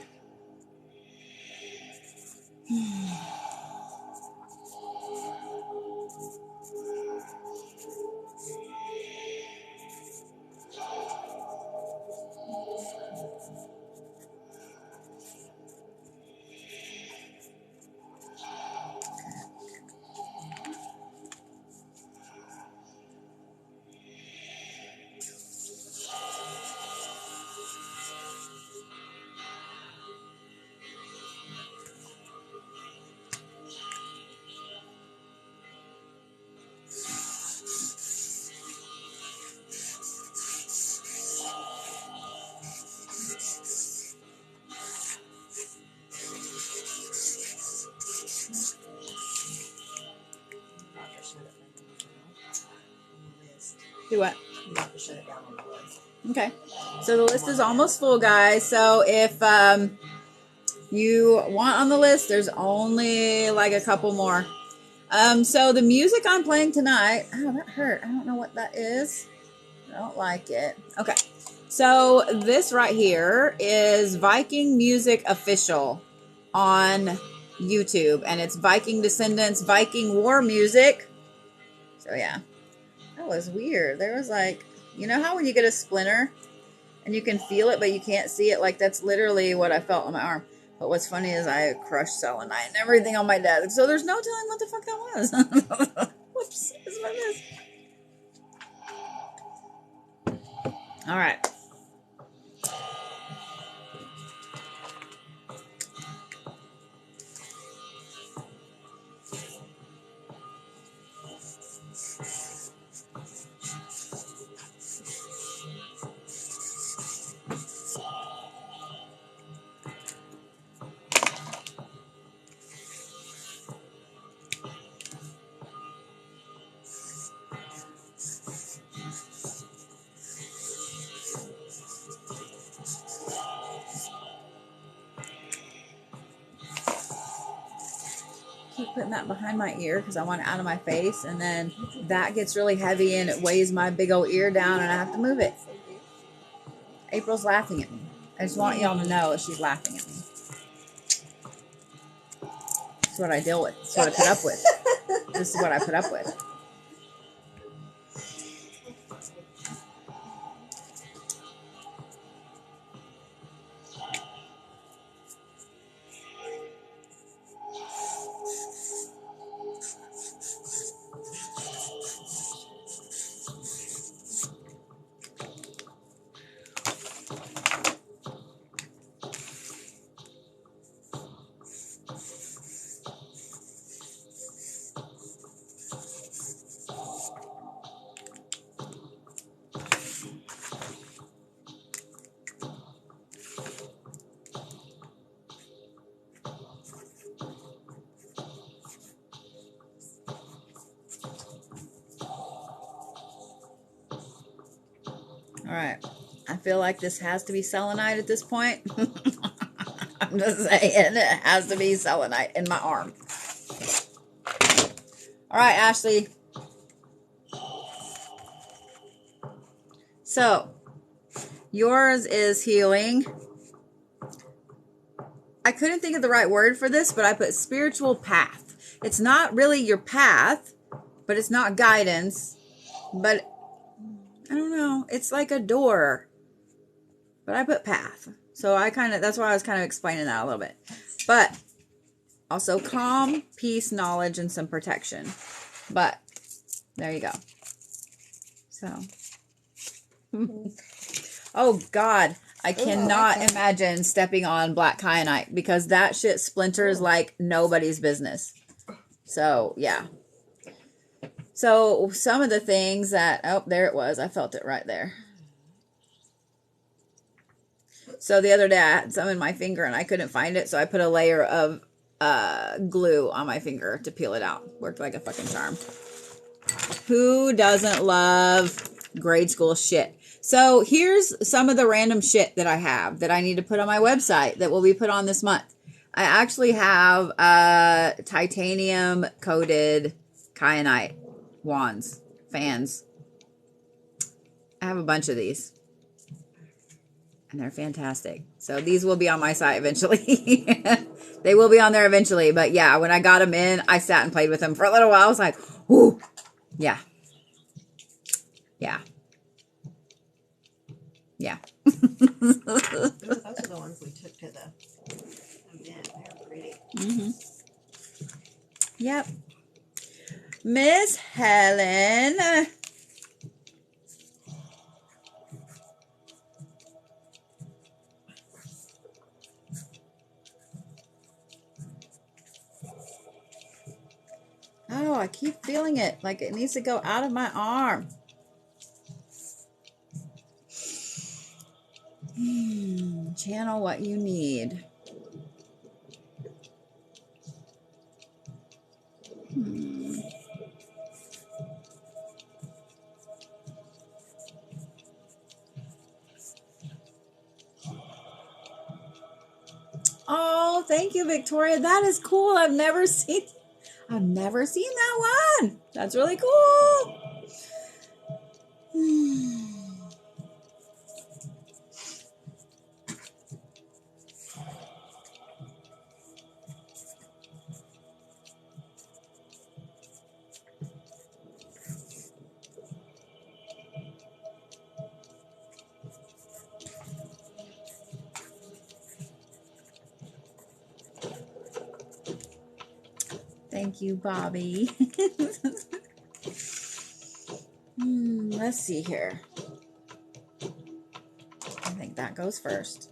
Do what? You have to shut it down on the list. Okay. So the list is almost full, guys. So if you want on the list, there's only like a couple more. So the music I'm playing tonight, oh, that hurt. I don't know what that is. I don't like it. Okay. So this right here is Viking Music Official on YouTube, and it's Viking Descendants, Viking War Music. So yeah, that was weird. There was like, you know how when you get a splinter and you can feel it, but you can't see it? Like that's literally what I felt on my arm. But what's funny is I crushed selenite and everything on my desk. So there's no telling what the fuck that was. Whoops. This is what it is. All right. Keep putting that behind my ear because I want it out of my face, and then that gets really heavy and it weighs my big old ear down and I have to move it. April's laughing at me. I just want y'all to know she's laughing at me. That's what I deal with. That's what I put up with. This is what I put up with. All right. I feel like this has to be selenite at this point. I'm just saying it has to be selenite in my arm. All right, Ashley. So, yours is healing. I couldn't think of the right word for this, but I put spiritual path. It's not really your path, but it's not guidance. But I don't know. It's like a door. But I put path. So that's why I was kind of explaining that a little bit. But also calm, peace, knowledge, and some protection. But there you go. So. Oh, God. I cannot imagine stepping on black kyanite because that shit splinters like nobody's business. So, yeah. So, some of the things that... Oh, there it was. I felt it right there. So, the other day I had some in my finger and I couldn't find it. So, I put a layer of glue on my finger to peel it out. Worked like a fucking charm. Who doesn't love grade school shit? So here's some of the random shit that I have that I need to put on my website that will be put on this month. I actually have titanium coated kyanite wands, fans. I have a bunch of these. And they're fantastic. So these will be on my site eventually. They will be on there eventually. But yeah, when I got them in, I sat and played with them for a little while. I was like, ooh, yeah. Yeah. Yeah. Those are the ones we took to the event. They're pretty. Mm-hmm. Yep. Miss Helen. Oh, I keep feeling it. Like it needs to go out of my arm. Channel what you need. Oh, thank you, Victoria. That is cool. I've never seen that one. That's really cool. Thank you, Bobby. Let's see here. I think that goes first.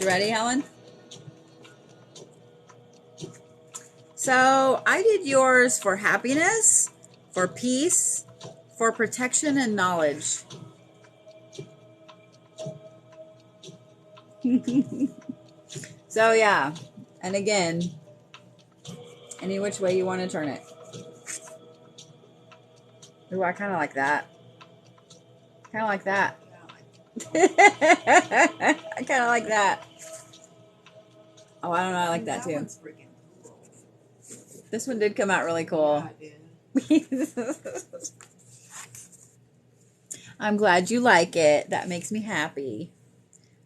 You ready, Helen? So I did yours for happiness, for peace, for protection and knowledge. So yeah, and again, any which way you want to turn it. Ooh, I kind of like that. Kind of like that. I kind of like that. Oh, I don't know. I like that too. One's freaking cool. This one did come out really cool. Yeah, it did. I'm glad you like it. That makes me happy.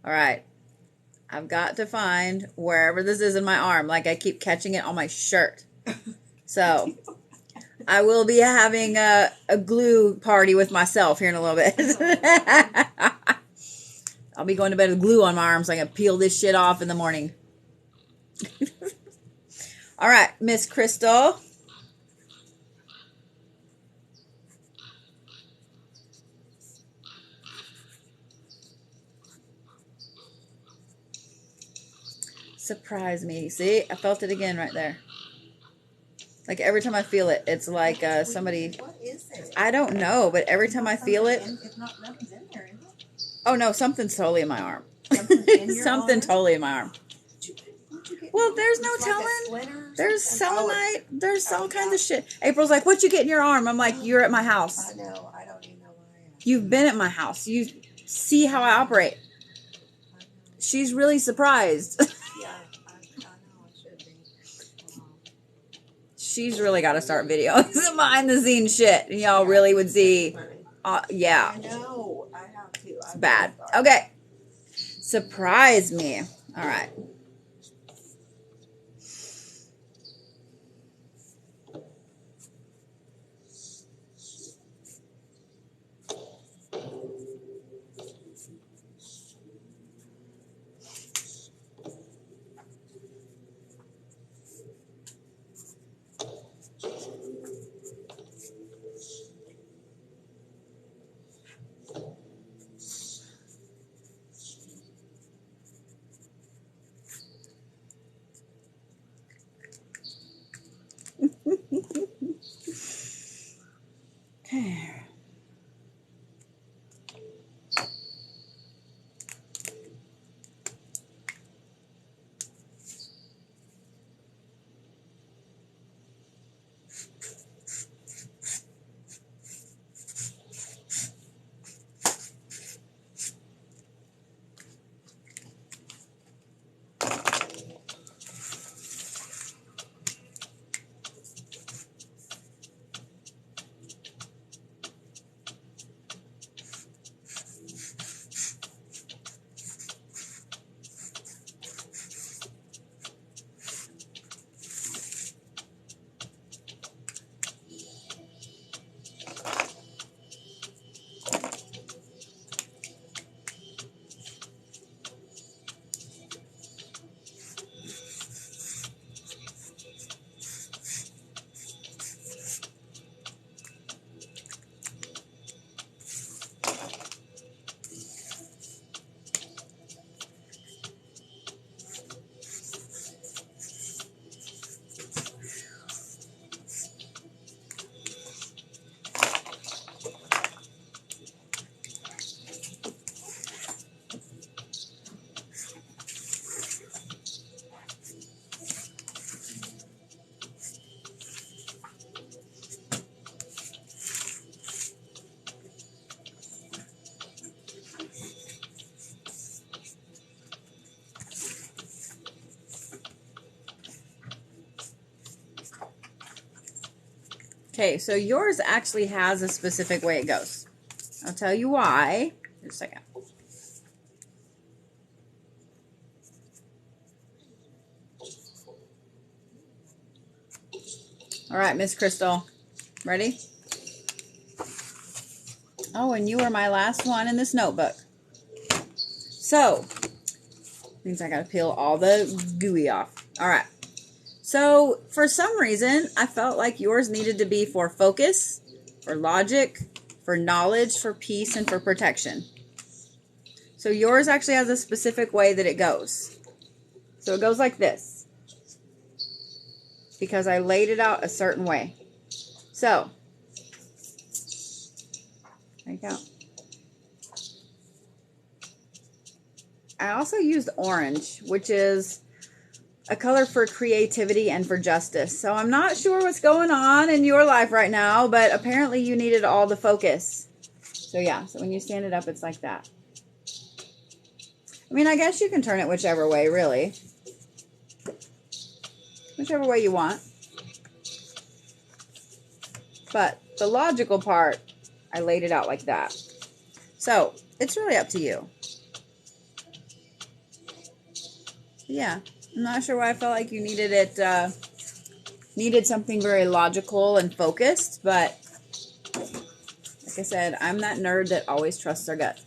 All right. I've got to find wherever this is in my arm. Like I keep catching it on my shirt. So I will be having a glue party with myself here in a little bit. I'll be going to bed with glue on my arms so I can peel this shit off in the morning. All right, Miss Crystal. Surprise me. See, I felt it again right there. Like every time I feel it, it's like somebody. What is it? I don't know, but every time I feel it. It's not, nothing's in there, is it? Oh no, something's totally in my arm. Something's in your Something arm? totally in my arm. Well, there's no telling. There's something. selenite. There's all kinds of shit. April's like, "What you get in your arm?" I'm like, "You're at my house. I know. I don't even know why I asked. You've been at my house. You see how I operate." I know. She's really surprised. Yeah, I know. I should be. She's really got to start videos, behind the scenes shit. And y'all really would see. Yeah, I know. I have to. it's bad. Okay, surprise me. All right. Okay. Okay, so yours actually has a specific way it goes. I'll tell you why. Just a second. All right, Miss Crystal. Ready? Oh, and you are my last one in this notebook. So, means I gotta peel all the gooey off. All right. So, for some reason, I felt like yours needed to be for focus, for logic, for knowledge, for peace, and for protection. So yours actually has a specific way that it goes. So it goes like this. Because I laid it out a certain way. So, there you go. I also used orange, which is a color for creativity and for justice. So I'm not sure what's going on in your life right now, but apparently you needed all the focus. So yeah, so when you stand it up, it's like that. I mean, I guess you can turn it whichever way, really. Whichever way you want. But the logical part, I laid it out like that. So it's really up to you. Yeah, I'm not sure why I felt like you needed it, needed something very logical and focused, but like I said, I'm that nerd that always trusts their gut.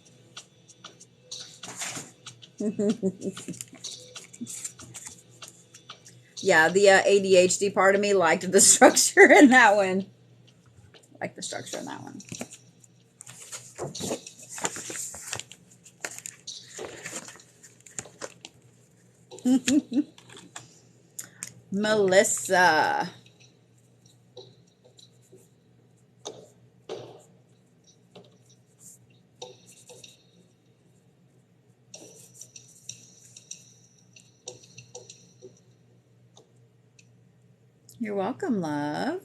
Yeah, the ADHD part of me liked the structure in that one. Like the structure in that one. Melissa. You're welcome, love.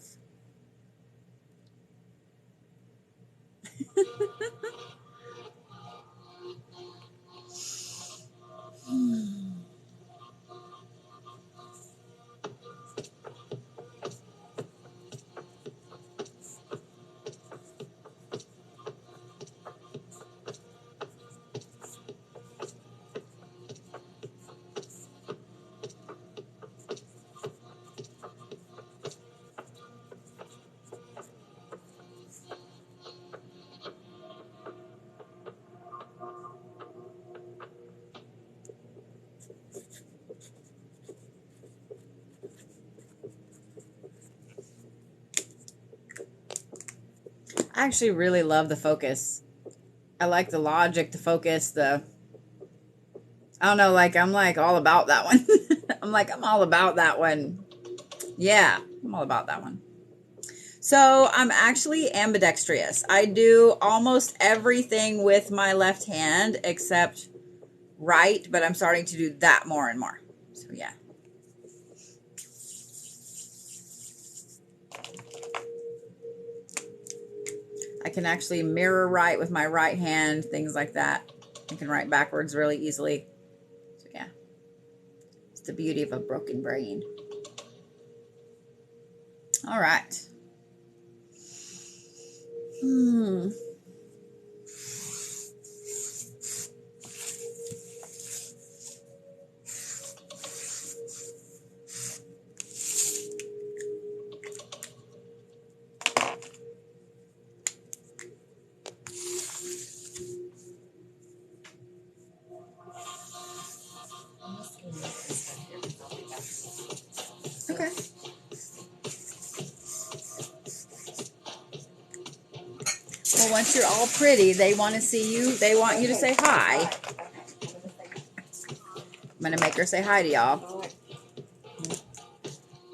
I actually really love the focus. I like the logic, the focus, I don't know, like, I'm like all about that one. I'm all about that one. Yeah, I'm all about that one. So I'm actually ambidextrous. I do almost everything with my left hand except right, but I'm starting to do that more and more. So yeah. I can actually mirror write with my right hand, things like that. I can write backwards really easily. So yeah. It's the beauty of a broken brain. All right. Okay. Well, once you're all pretty, they want to see you. They want you to say hi. I'm going to make her say hi to y'all.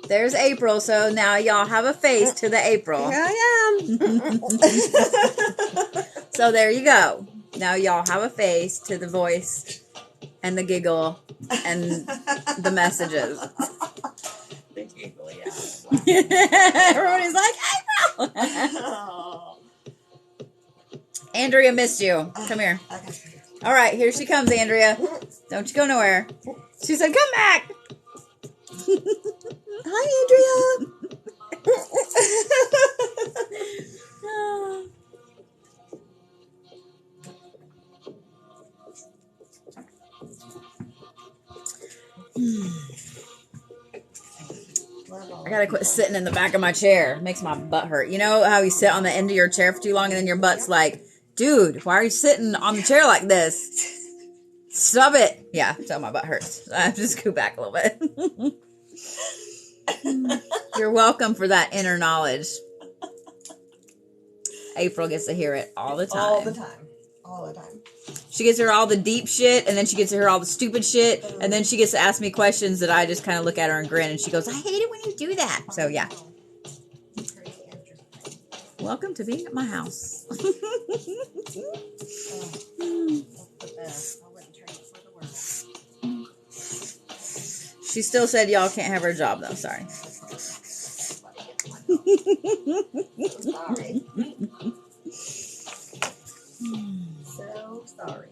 There's April, so now y'all have a face to the April. Here I am. So there you go. Now y'all have a face to the voice and the giggle and the messages. The giggle, yeah. Everybody's like, April! Andrea missed you. Come here. All right, here she comes, Andrea. Don't you go nowhere. She said, come back. Hi, Andrea. I gotta quit sitting in the back of my chair. It makes my butt hurt. You know how you sit on the end of your chair for too long and then your butt's like, dude, why are you sitting on the chair like this? Stop it. Yeah, so my butt hurts. I have to scoot back a little bit. You're welcome for that inner knowledge. April gets to hear it all the time. All the time. All the time. She gets to hear all the deep shit, and then she gets to hear all the stupid shit, and then she gets to ask me questions that I just kind of look at her and grin, and she goes, I hate it when you do that. So, yeah. Pretty interesting. Welcome to being at my house. That's the best. I wouldn't trade it for the world. She still said y'all can't have her job, though. Sorry. Sorry. So sorry.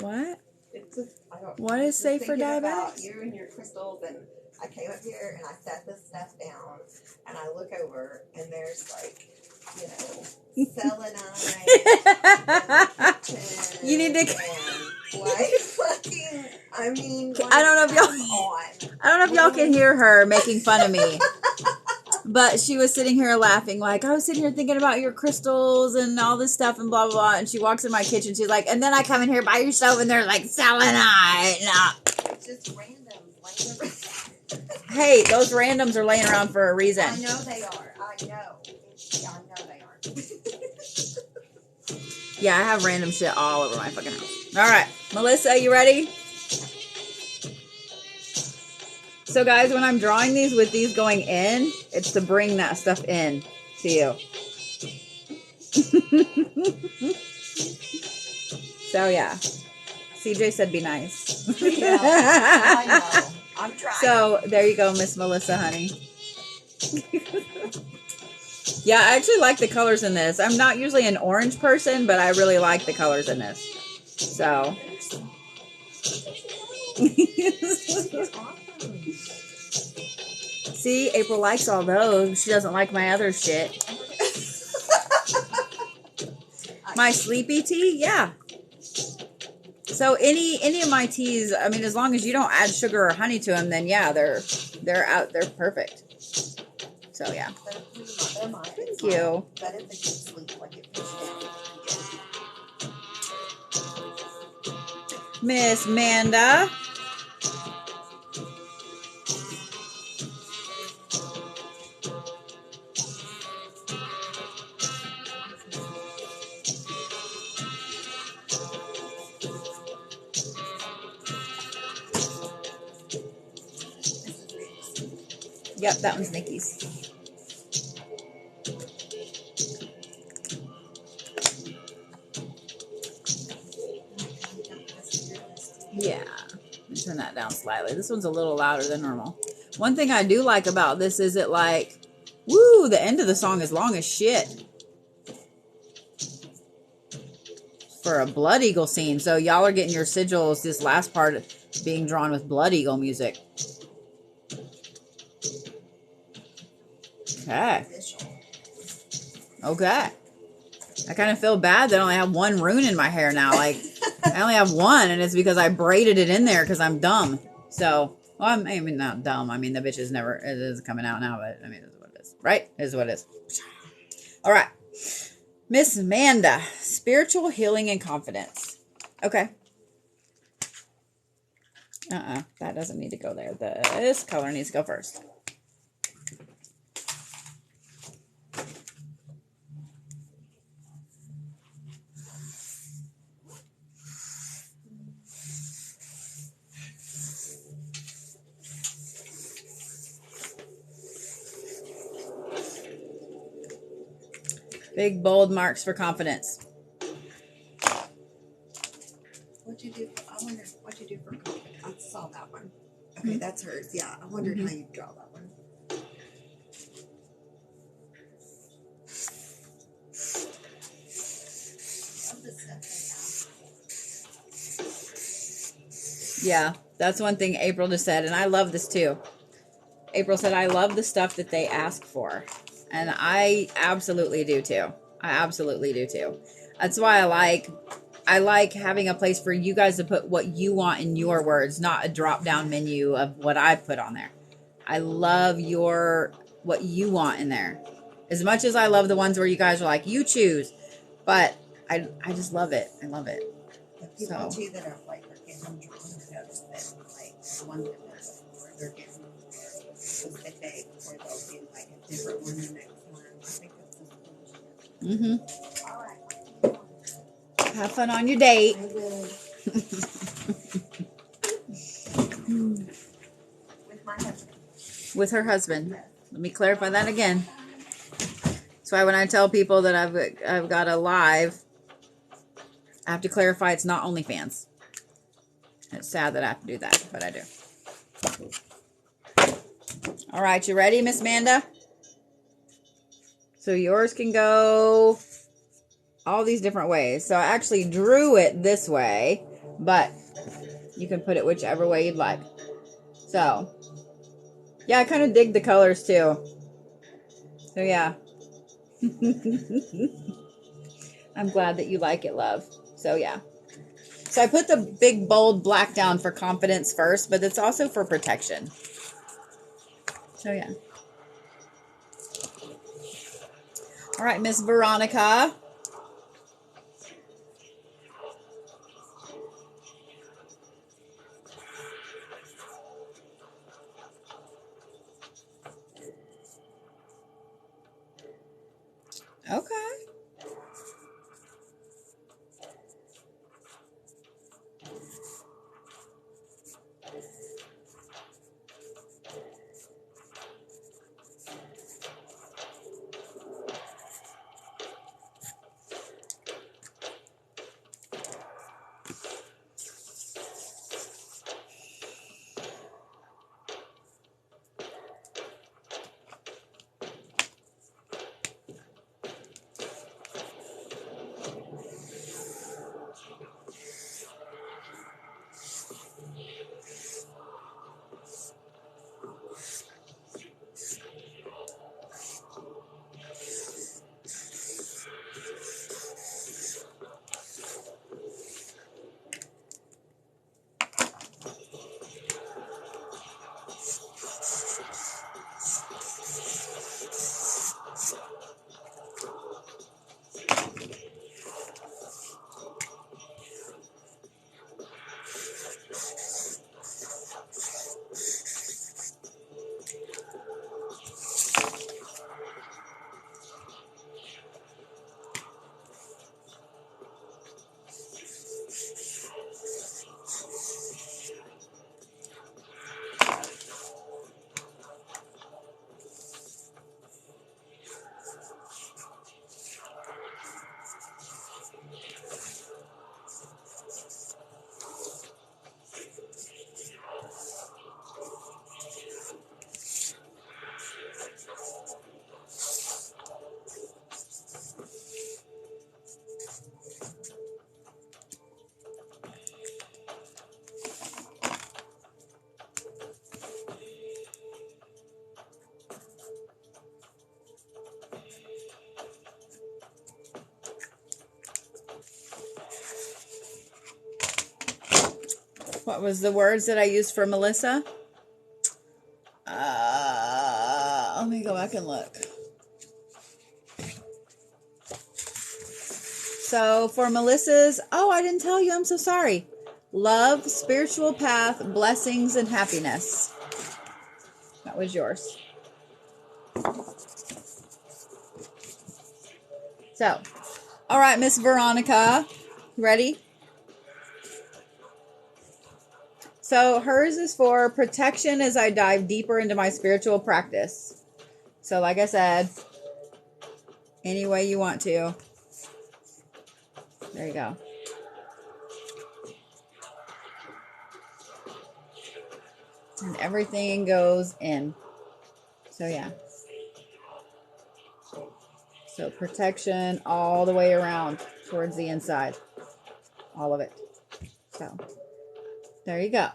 What? It's just, What is safe for thinking diabetics? about you and your crystals, and I came up here and I set this stuff down, and I look over and there's like, you know, selenite. You need to. and like fucking. I mean, like, I don't know if y'all. come on. I don't know if y'all can hear her making fun of me. But she was sitting here laughing, like, I was sitting here thinking about your crystals and all this stuff and blah, blah, blah. And she walks in my kitchen. She's like, and then I come in here by yourself and they're like, selenite. Nah. It's just random. Like, Hey, those randoms are laying around for a reason. I know they are. I know. I know they are. Yeah, I have random shit all over my fucking house. All right. Melissa, you ready? So, guys, when I'm drawing these with these going in, it's to bring that stuff in to you. So, yeah. CJ said be nice. Yeah, I know. I'm trying. So, there you go, Miss Melissa, honey. Yeah, I actually like the colors in this. I'm not usually an orange person, but I really like the colors in this. So. See, April likes all those. She doesn't like my other shit. My sleepy tea? Yeah. So any of my teas, I mean, as long as you don't add sugar or honey to them, then yeah, they're perfect. So yeah. They're mine. Thank you. But it's a deep sleep, like it puts down. Miss Manda. Yep, that one's Nikki's. Yeah, turn that down slightly. This one's a little louder than normal. One thing I do like about this is it like, woo, the end of the song is long as shit. For a Blood Eagle scene. So y'all are getting your sigils, this last part being drawn with Blood Eagle music. Okay. Okay. I kind of feel bad that I only have one rune in my hair now. Like, I only have one, and it's because I braided it in there because I'm dumb. So, well, I mean, not dumb. I mean, the bitch is never, it is coming out now, but I mean, it is what it is. Right? It is what it is. All right. Miss Amanda, spiritual healing and confidence. Okay. That doesn't need to go there. This color needs to go first. Big, bold marks for confidence. What'd you do? I wonder what you do for confidence. I saw that one. Okay, that's hers. Yeah, I wondered how you draw that one. Yeah, that's one thing April just said, and I love this too. April said, I love the stuff that they ask for. And I absolutely do too. I absolutely do too. That's why I like having a place for you guys to put what you want in your words, not a drop down menu of what I put on there. I love what you want in there. As much as I love the ones where you guys are like, you choose. But I just love it. I love it. The people So. too that are like are getting drawn to notice that like the ones that went before they're getting more specific, or they'll do like a different one the next one. I think that's just cool. All right. Have fun on your date. I will. With my husband. With her husband. Let me clarify that again. That's why when I tell people that I've got a live, I have to clarify it's not OnlyFans. It's sad that I have to do that, but I do. All right, you ready, Miss Amanda? So yours can go all these different ways. So I actually drew it this way, but you can put it whichever way you'd like. So, yeah, I kind of dig the colors too. So, yeah. I'm glad that you like it, love. So, yeah. So I put the big, bold black down for confidence first, but it's also for protection. So, yeah. All right, Miss Veronica. Okay. What was the words that I used for Melissa? Let me go back and look. So for Melissa's, oh, I didn't tell you. I'm so sorry. Love, spiritual path, blessings, and happiness. That was yours. So, all right, Miss Veronica, ready? So hers is for protection as I dive deeper into my spiritual practice. So like I said, any way you want to. There you go. And everything goes in. So yeah. So protection all the way around towards the inside. All of it. So there you go.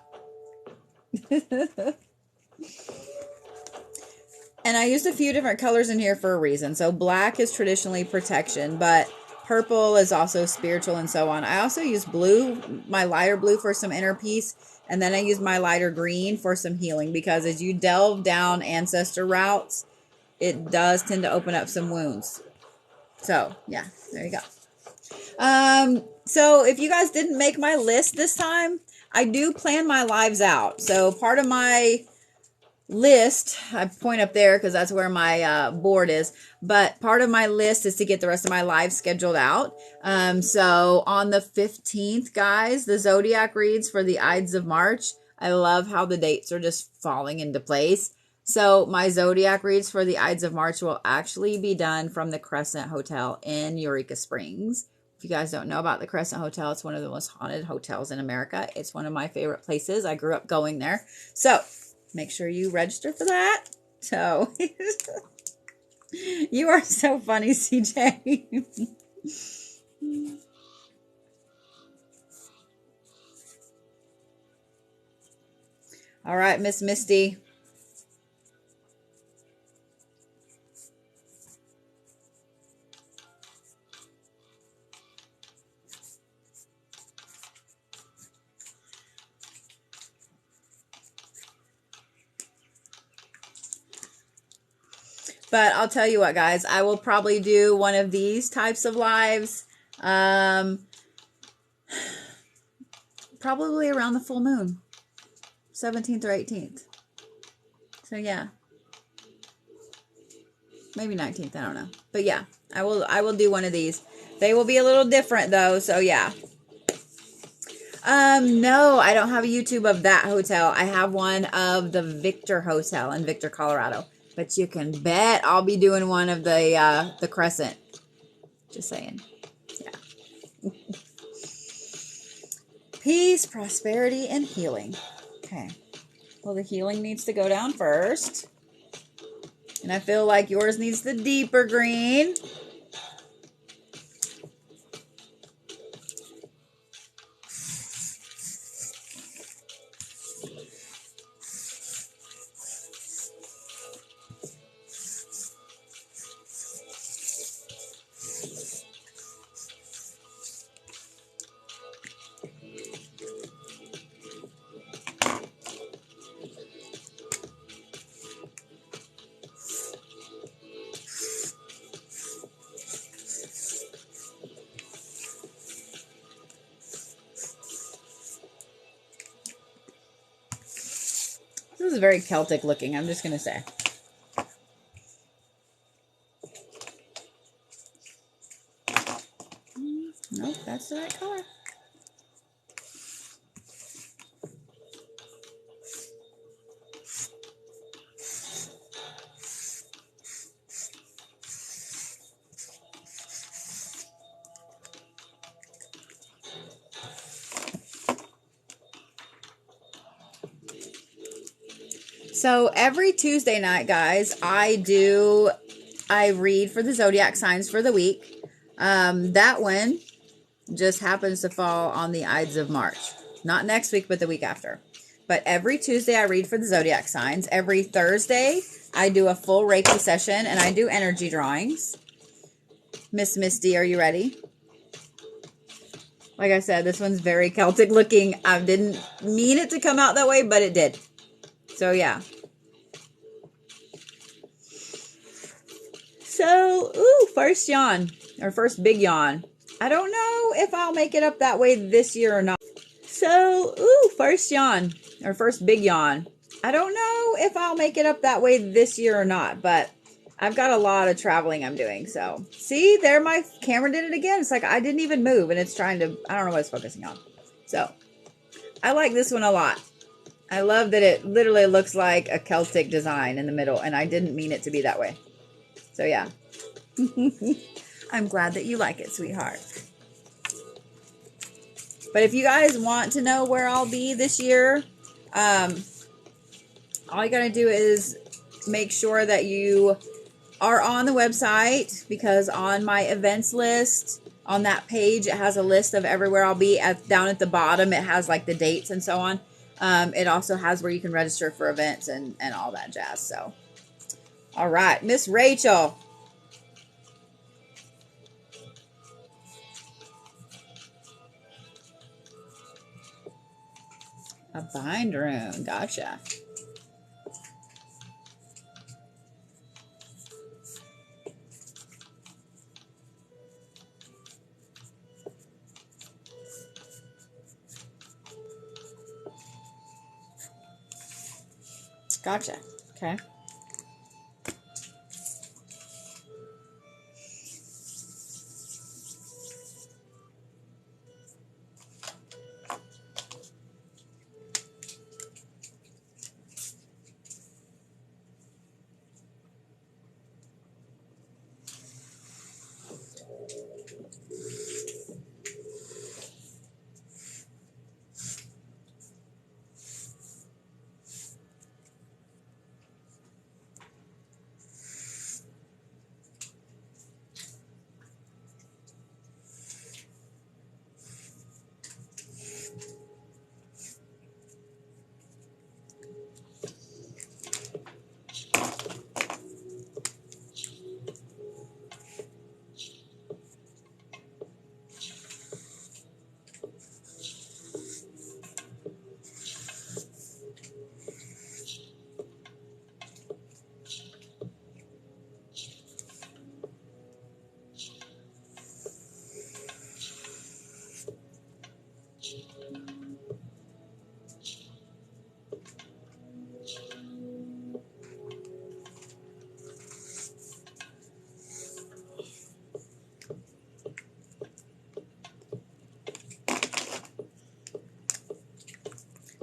And I used a few different colors in here for a reason. So black is traditionally protection, but purple is also spiritual and so on. I also use blue, my lighter blue, for some inner peace. And then I use my lighter green for some healing, because as you delve down ancestor routes, it does tend to open up some wounds. So yeah, there you go. So if you guys didn't make my list this time, I do plan my lives out. So part of my list, I point up there because that's where my board is, but part of my list is to get the rest of my lives scheduled out. So on the 15th, guys, the zodiac reads for the Ides of March. I love how the dates are just falling into place. So my zodiac reads for the Ides of March will actually be done from the Crescent Hotel in Eureka Springs. If you guys don't know about the Crescent Hotel, it's one of the most haunted hotels in America. It's one of my favorite places. I grew up going there. So make sure you register for that. So you are so funny, CJ. All right, Miss Misty. But I'll tell you what, guys, I will probably do one of these types of lives probably around the full moon, 17th or 18th. So yeah, maybe 19th, I don't know. But yeah, I will do one of these. They will be a little different though, so yeah. No, I don't have a YouTube of that hotel. I have one of the Victor Hotel in Victor, Colorado. But you can bet I'll be doing one of the Crescent. Just saying. Yeah. Peace, prosperity, and healing. Okay. Well, the healing needs to go down first. And I feel like yours needs the deeper green. This is very Celtic looking, I'm just going to say. Nope, that's the right color. So every Tuesday night, guys, I read for the zodiac signs for the week. That one just happens to fall on the Ides of March. Not next week, but the week after. But every Tuesday, I read for the zodiac signs. Every Thursday, I do a full Reiki session, and I do energy drawings. Miss Misty, are you ready? Like I said, this one's very Celtic looking. I didn't mean it to come out that way, but it did. So, yeah. So, first yawn, or first big yawn. I don't know if I'll make it up that way this year or not. So, first yawn, or first big yawn. I don't know if I'll make it up that way this year or not, but I've got a lot of traveling I'm doing. So, see, there my camera did it again. It's like I didn't even move, and it's trying to, I don't know what it's focusing on. So, I like this one a lot. I love that it literally looks like a Celtic design in the middle, and I didn't mean it to be that way. So, yeah. I'm glad that you like it, sweetheart. But if you guys want to know where I'll be this year, all you got to do is make sure that you are on the website, because on my events list, on that page, it has a list of everywhere I'll be. Down at the bottom, it has like the dates and so on. It also has where you can register for events and all that jazz. So, all right, Miss Rachel. A bind rune. Gotcha. Gotcha. Okay.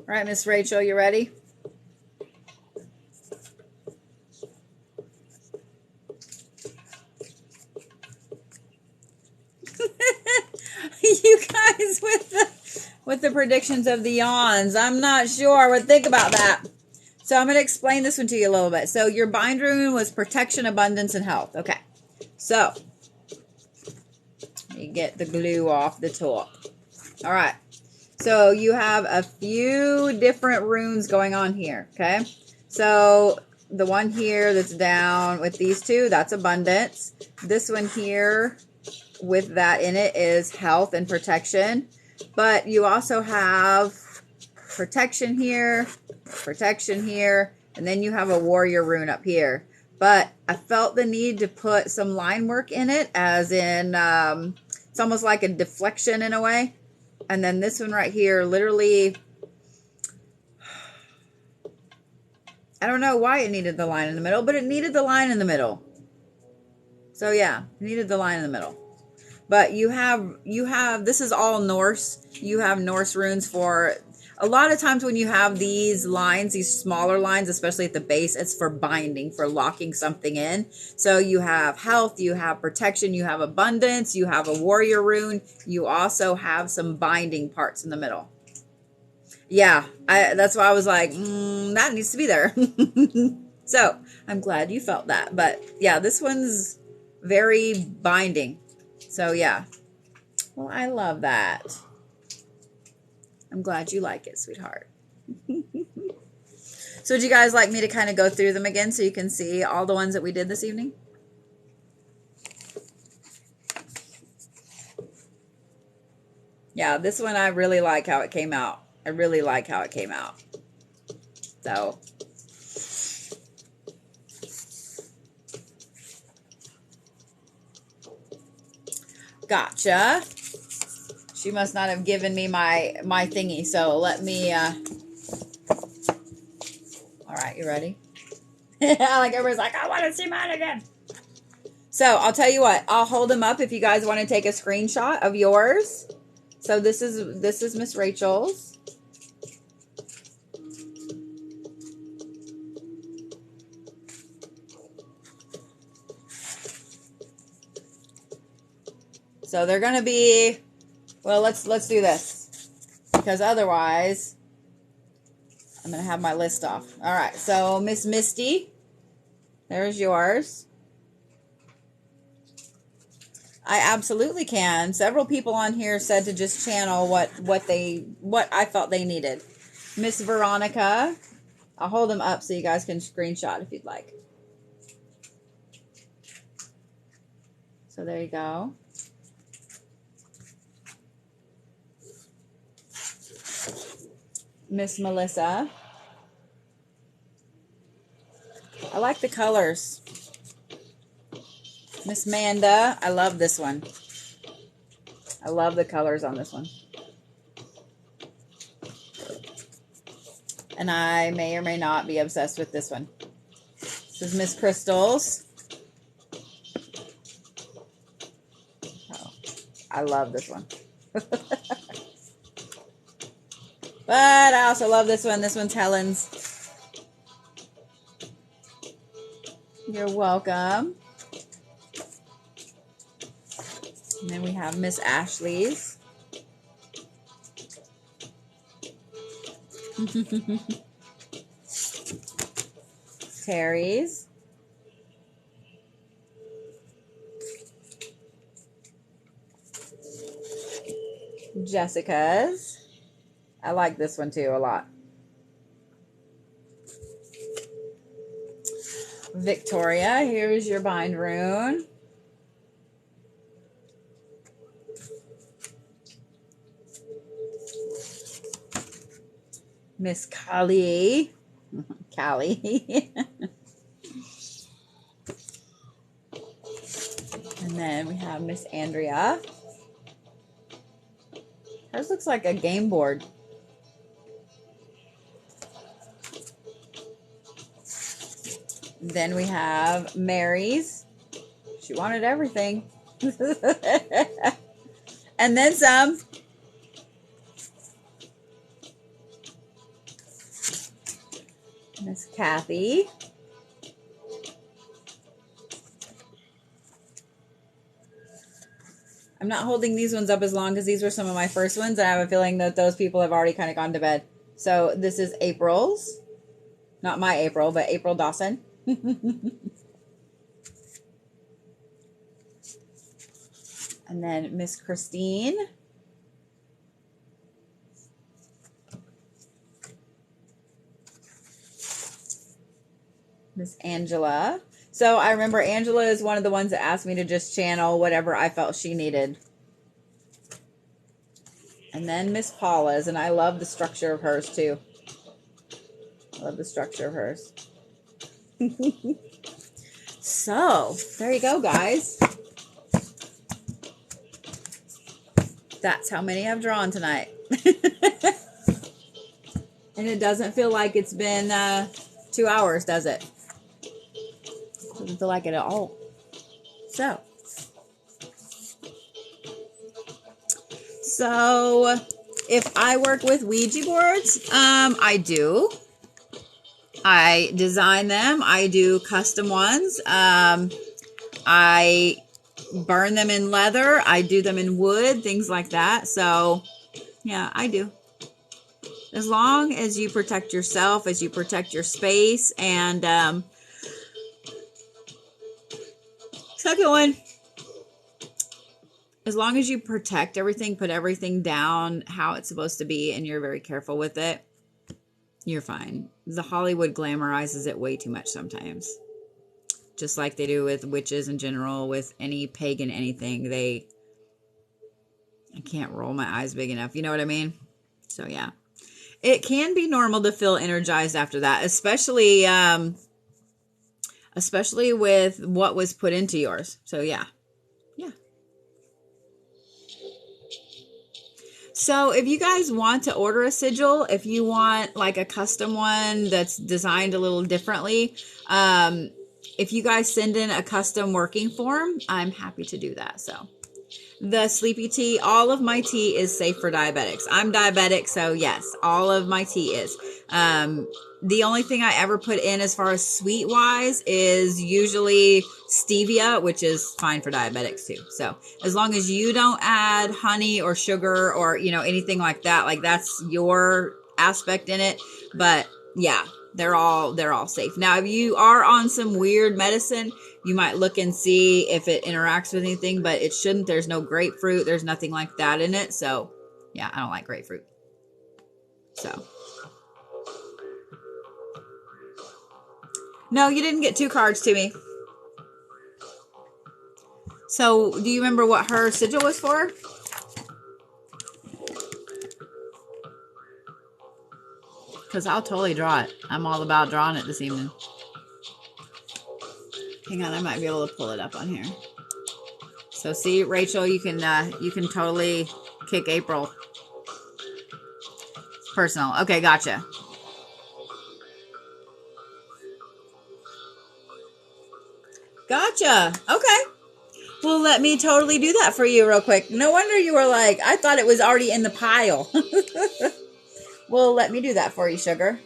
All right, Miss Rachel, you ready? You guys with the predictions of the yawns. I'm not sure what to think about that. So I'm going to explain this one to you a little bit. So your bind rune was protection, abundance, and health. Okay. So you get the glue off the top. All right. So you have a few different runes going on here. Okay. So the one here that's down with these two, that's abundance. This one here with that in it is health and protection. But you also have protection here, and then you have a warrior rune up here. But I felt the need to put some line work in it, as in it's almost like a deflection in a way. And then this one right here, literally, I don't know why it needed the line in the middle, but it needed the line in the middle. So yeah, it needed the line in the middle. But you have, this is all Norse. You have Norse runes for, a lot of times when you have these lines, these smaller lines, especially at the base, it's for binding, for locking something in. So you have health, you have protection, you have abundance, you have a warrior rune. You also have some binding parts in the middle. Yeah, that's why I was like, that needs to be there. So I'm glad you felt that. But yeah, this one's very binding. So yeah, well, I love that. I'm glad you like it, sweetheart. So would you guys like me to kind of go through them again so you can see all the ones that we did this evening? Yeah, this one I really like how it came out. I really like how it came out. So gotcha. She must not have given me my thingy. So let me, all right, you ready? Like everybody's like, I want to see mine again. So I'll tell you what, I'll hold them up if you guys want to take a screenshot of yours. So this is Miss Rachel's. So they're going to be, well, let's do this, because otherwise I'm going to have my list off. All right. So Miss Misty, there's yours. I absolutely can. Several people on here said to just channel what I felt they needed. Miss Veronica, I'll hold them up so you guys can screenshot if you'd like. So there you go. Miss Melissa. I like the colors. Miss Manda, I love this one. I love the colors on this one. And I may or may not be obsessed with this one. This is Miss Crystal's. Oh, I love this one. But I also love this one. This one's Helen's. You're welcome. And then we have Miss Ashley's. Terry's. Jessica's. I like this one too a lot. Victoria, here's your bind rune. Miss Callie. Callie. And then we have Miss Andrea. Hers looks like a game board. Then we have Mary's. She wanted everything. And then some. Miss Kathy. I'm not holding these ones up as long because these were some of my first ones. And I have a feeling that those people have already kind of gone to bed. So this is April's. Not my April, but April Dawson. And then Miss Christine. Miss Angela. So I remember Angela is one of the ones that asked me to just channel whatever I felt she needed. And then Miss Paula's, and I love the structure of hers too. I love the structure of hers. So, there you go, guys. That's how many I've drawn tonight. And it doesn't feel like it's been 2 hours, does it? Doesn't feel like it at all. So if I work with Ouija boards, I do. I design them. I do custom ones. I burn them in leather. I do them in wood, things like that. So, yeah, I do. As long as you protect yourself, as you protect your space, and second one, as long as you protect everything, put everything down how it's supposed to be, and you're very careful with it, you're fine. The Hollywood glamorizes it way too much sometimes. Just like they do with witches in general, with any pagan anything. I can't roll my eyes big enough. You know what I mean? So, yeah. It can be normal to feel energized after that, especially with what was put into yours. So, yeah. Yeah. So if you guys want to order a sigil, if you want like a custom one that's designed a little differently, if you guys send in a custom working form, I'm happy to do that. So the sleepy tea, all of my tea is safe for diabetics. I'm diabetic, so yes, all of my tea is. The only thing I ever put in as far as sweet wise is usually stevia, which is fine for diabetics too. So as long as you don't add honey or sugar or, anything like that, like that's your aspect in it. But yeah, they're all safe. Now, if you are on some weird medicine, you might look and see if it interacts with anything, but it shouldn't. There's no grapefruit. There's nothing like that in it. So yeah, I don't like grapefruit. So. No, you didn't get 2 cards to me. So, do you remember what her sigil was for? Because I'll totally draw it. I'm all about drawing it this evening. Hang on, I might be able to pull it up on here. So, see, Rachel, you can totally kick April. Personal. Okay, gotcha. Gotcha. Okay. Well, let me totally do that for you real quick. No wonder you were like, I thought it was already in the pile. Well, let me do that for you, sugar.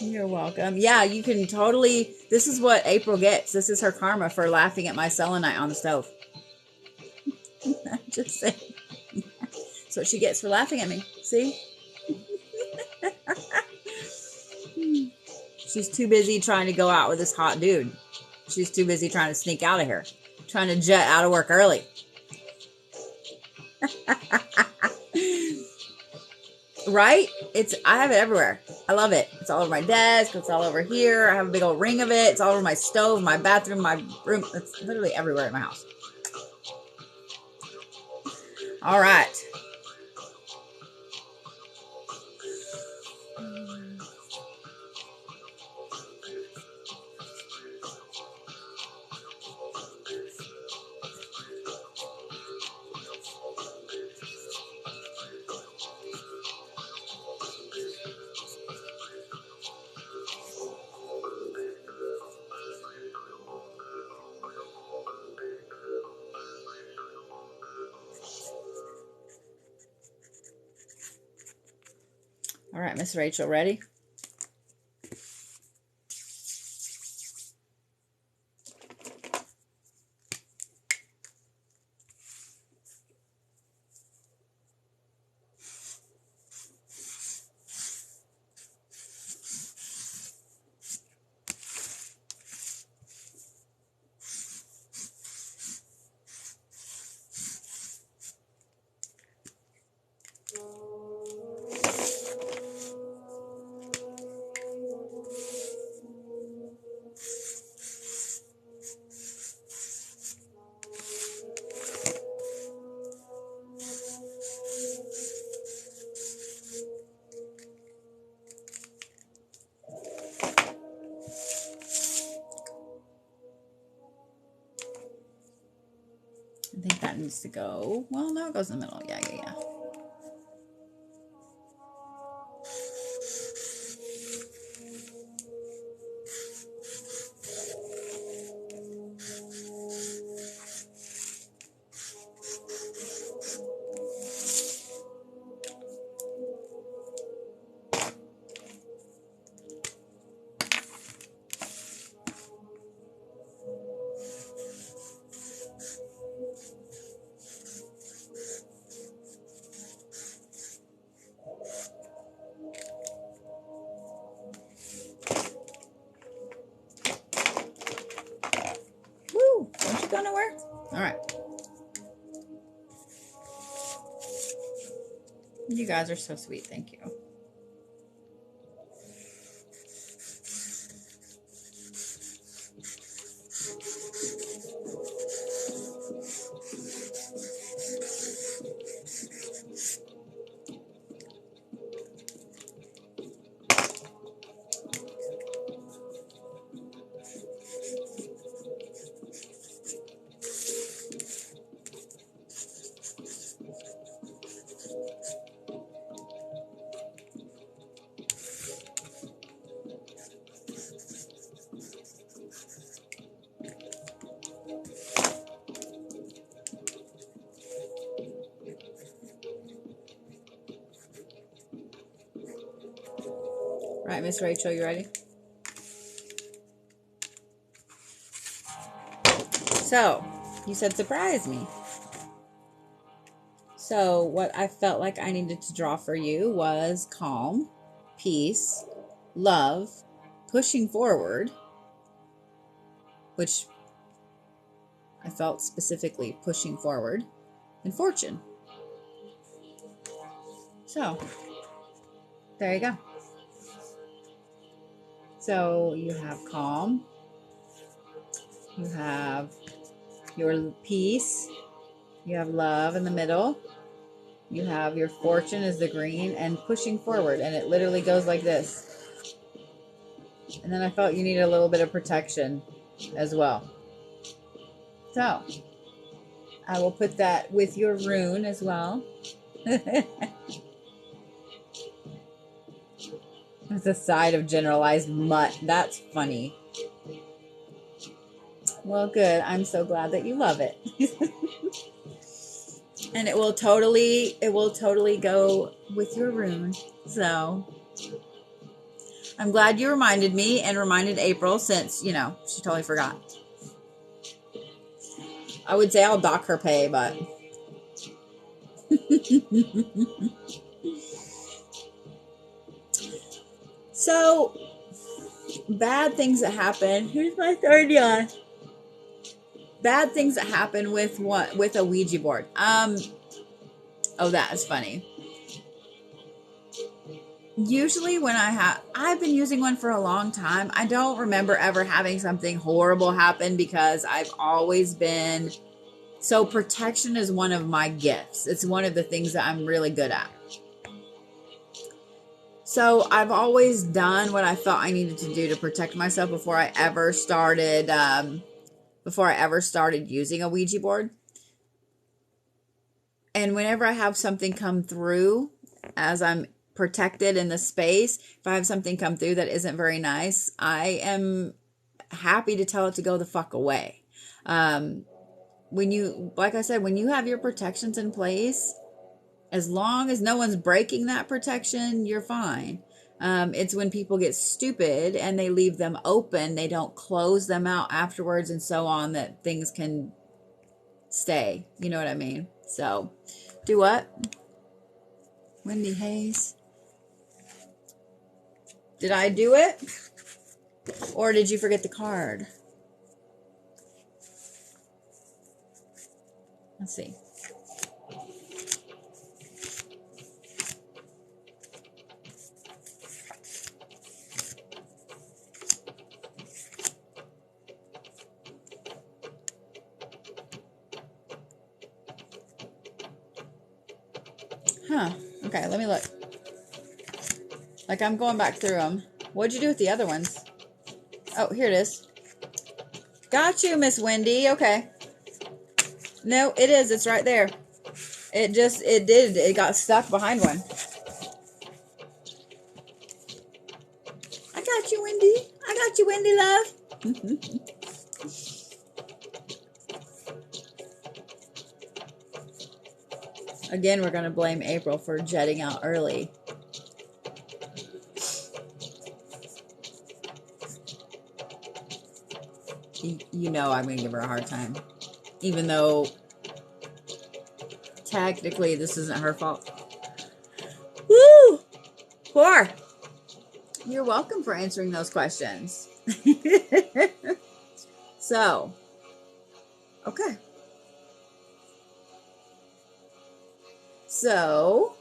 You're welcome. Yeah, you can totally. This is what April gets. This is her karma for laughing at my selenite on the stove. Just saying. That's what she gets for laughing at me. See? She's too busy trying to go out with this hot dude. She's too busy trying to sneak out of here. Trying to jet out of work early. Right? I have it everywhere. I love it. It's all over my desk. It's all over here. I have a big old ring of it. It's all over my stove, my bathroom, my room. It's literally everywhere in my house. All right. All right, Miss Rachel, ready? I think that needs to go. Well, no, it goes in the middle. Yeah. Woo! Don't you go nowhere? All right. You guys are so sweet. Thank you. All right, Miss Rachel, you ready? So, you said surprise me. So, what I felt like I needed to draw for you was calm, peace, love, pushing forward, which I felt specifically pushing forward, and fortune. So, there you go. So, you have calm, you have your peace, you have love in the middle, you have your fortune is the green, and pushing forward, and it literally goes like this. And then I felt you needed a little bit of protection as well. So I will put that with your rune as well. It's a side of generalized mutt. That's funny. Well, good. I'm so glad that you love it. And it will totally go with your rune. So I'm glad you reminded me and reminded April, since, you know, she totally forgot. I would say I'll dock her pay, but so bad things that happen. Here's my third yawn. Bad things that happen with a Ouija board. Oh, that is funny. Usually when I've been using one for a long time. I don't remember ever having something horrible happen because I've always been, so protection is one of my gifts. It's one of the things that I'm really good at. So I've always done what I thought I needed to do to protect myself before I ever started using a Ouija board. And whenever I have something come through, as I'm protected in the space, if I have something come through that isn't very nice, I am happy to tell it to go the fuck away. When you, like I said, when you have your protections in place, as long as no one's breaking that protection, you're fine. It's when people get stupid and they leave them open, they don't close them out afterwards and so on, that things can stay. You know what I mean? So, do what? Wendy Hayes. Did I do it? Or did you forget the card? Let's see. Huh. Okay, let me look. Like, I'm going back through them. What'd you do with the other ones? Oh, here it is. Got you, Miss Wendy. Okay. No, it is. It's right there. It got stuck behind one. I got you, Wendy. I got you, Wendy, love. Again, we're going to blame April for jetting out early. You know I'm going to give her a hard time. Even though, technically, this isn't her fault. Woo! Poor. You're welcome for answering those questions. So, okay. So,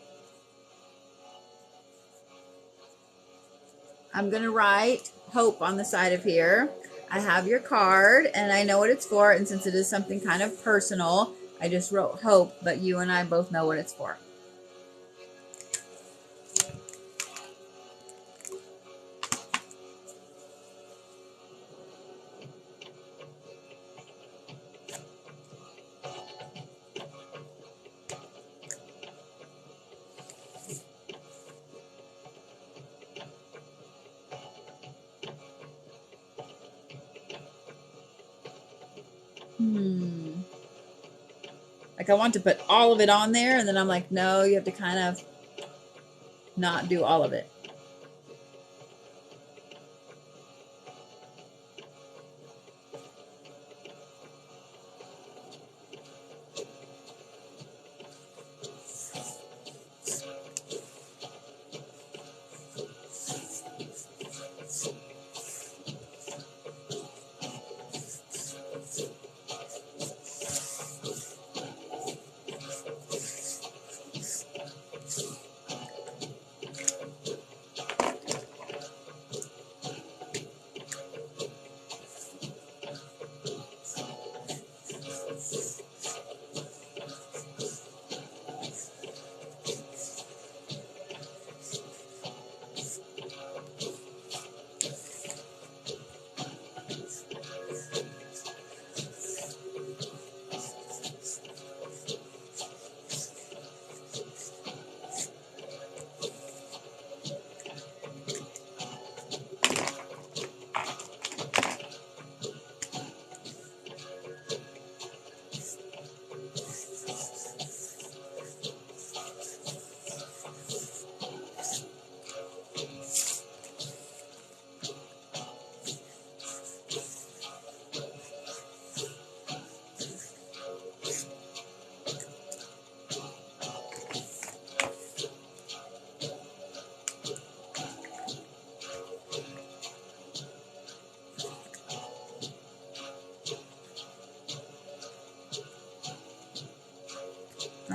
I'm going to write hope on the side of here. I have your card and I know what it's for. And since it is something kind of personal, I just wrote hope, but you and I both know what it's for. Like, I want to put all of it on there, and then I'm like, no, you have to kind of not do all of it.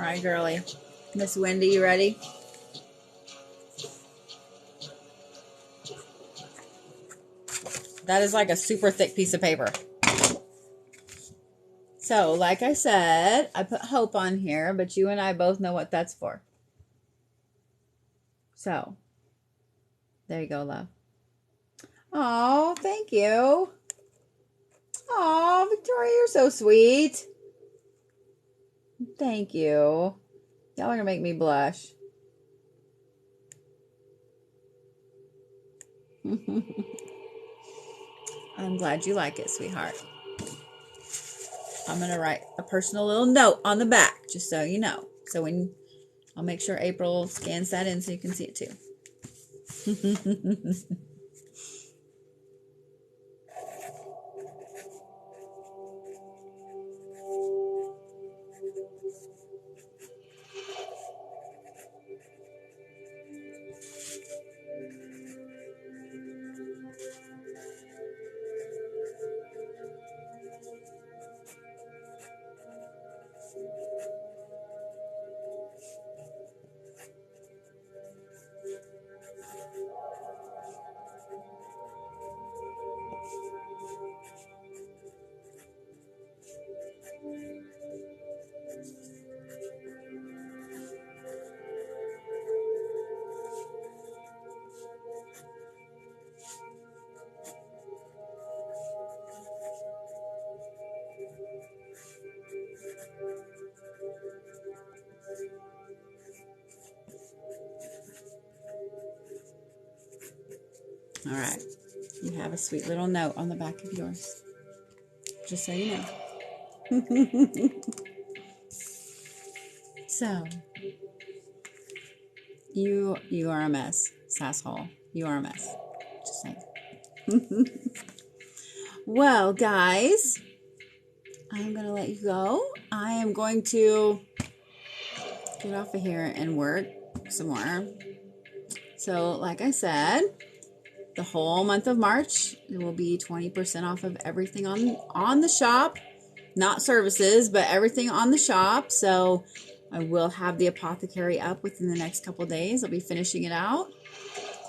right, girly. Miss Wendy, you ready? That is like a super thick piece of paper. So, like I said, I put hope on here, but you and I both know what that's for. So, there you go, love. Oh, thank you. Oh, Victoria, you're so sweet. Thank you. Y'all are going to make me blush. I'm glad you like it, sweetheart. I'm going to write a personal little note on the back, just so you know. So I'll make sure April scans that in so you can see it too. All right. You have a sweet little note on the back of yours. Just so you know. So, you are a mess, sasshole. You are a mess. Just saying. Well, guys, I'm going to let you go. I am going to get off of here and work some more. So, like I said, the whole month of March, it will be 20% off of everything on the shop. Not services, but everything on the shop. So I will have the apothecary up within the next couple days. I'll be finishing it out.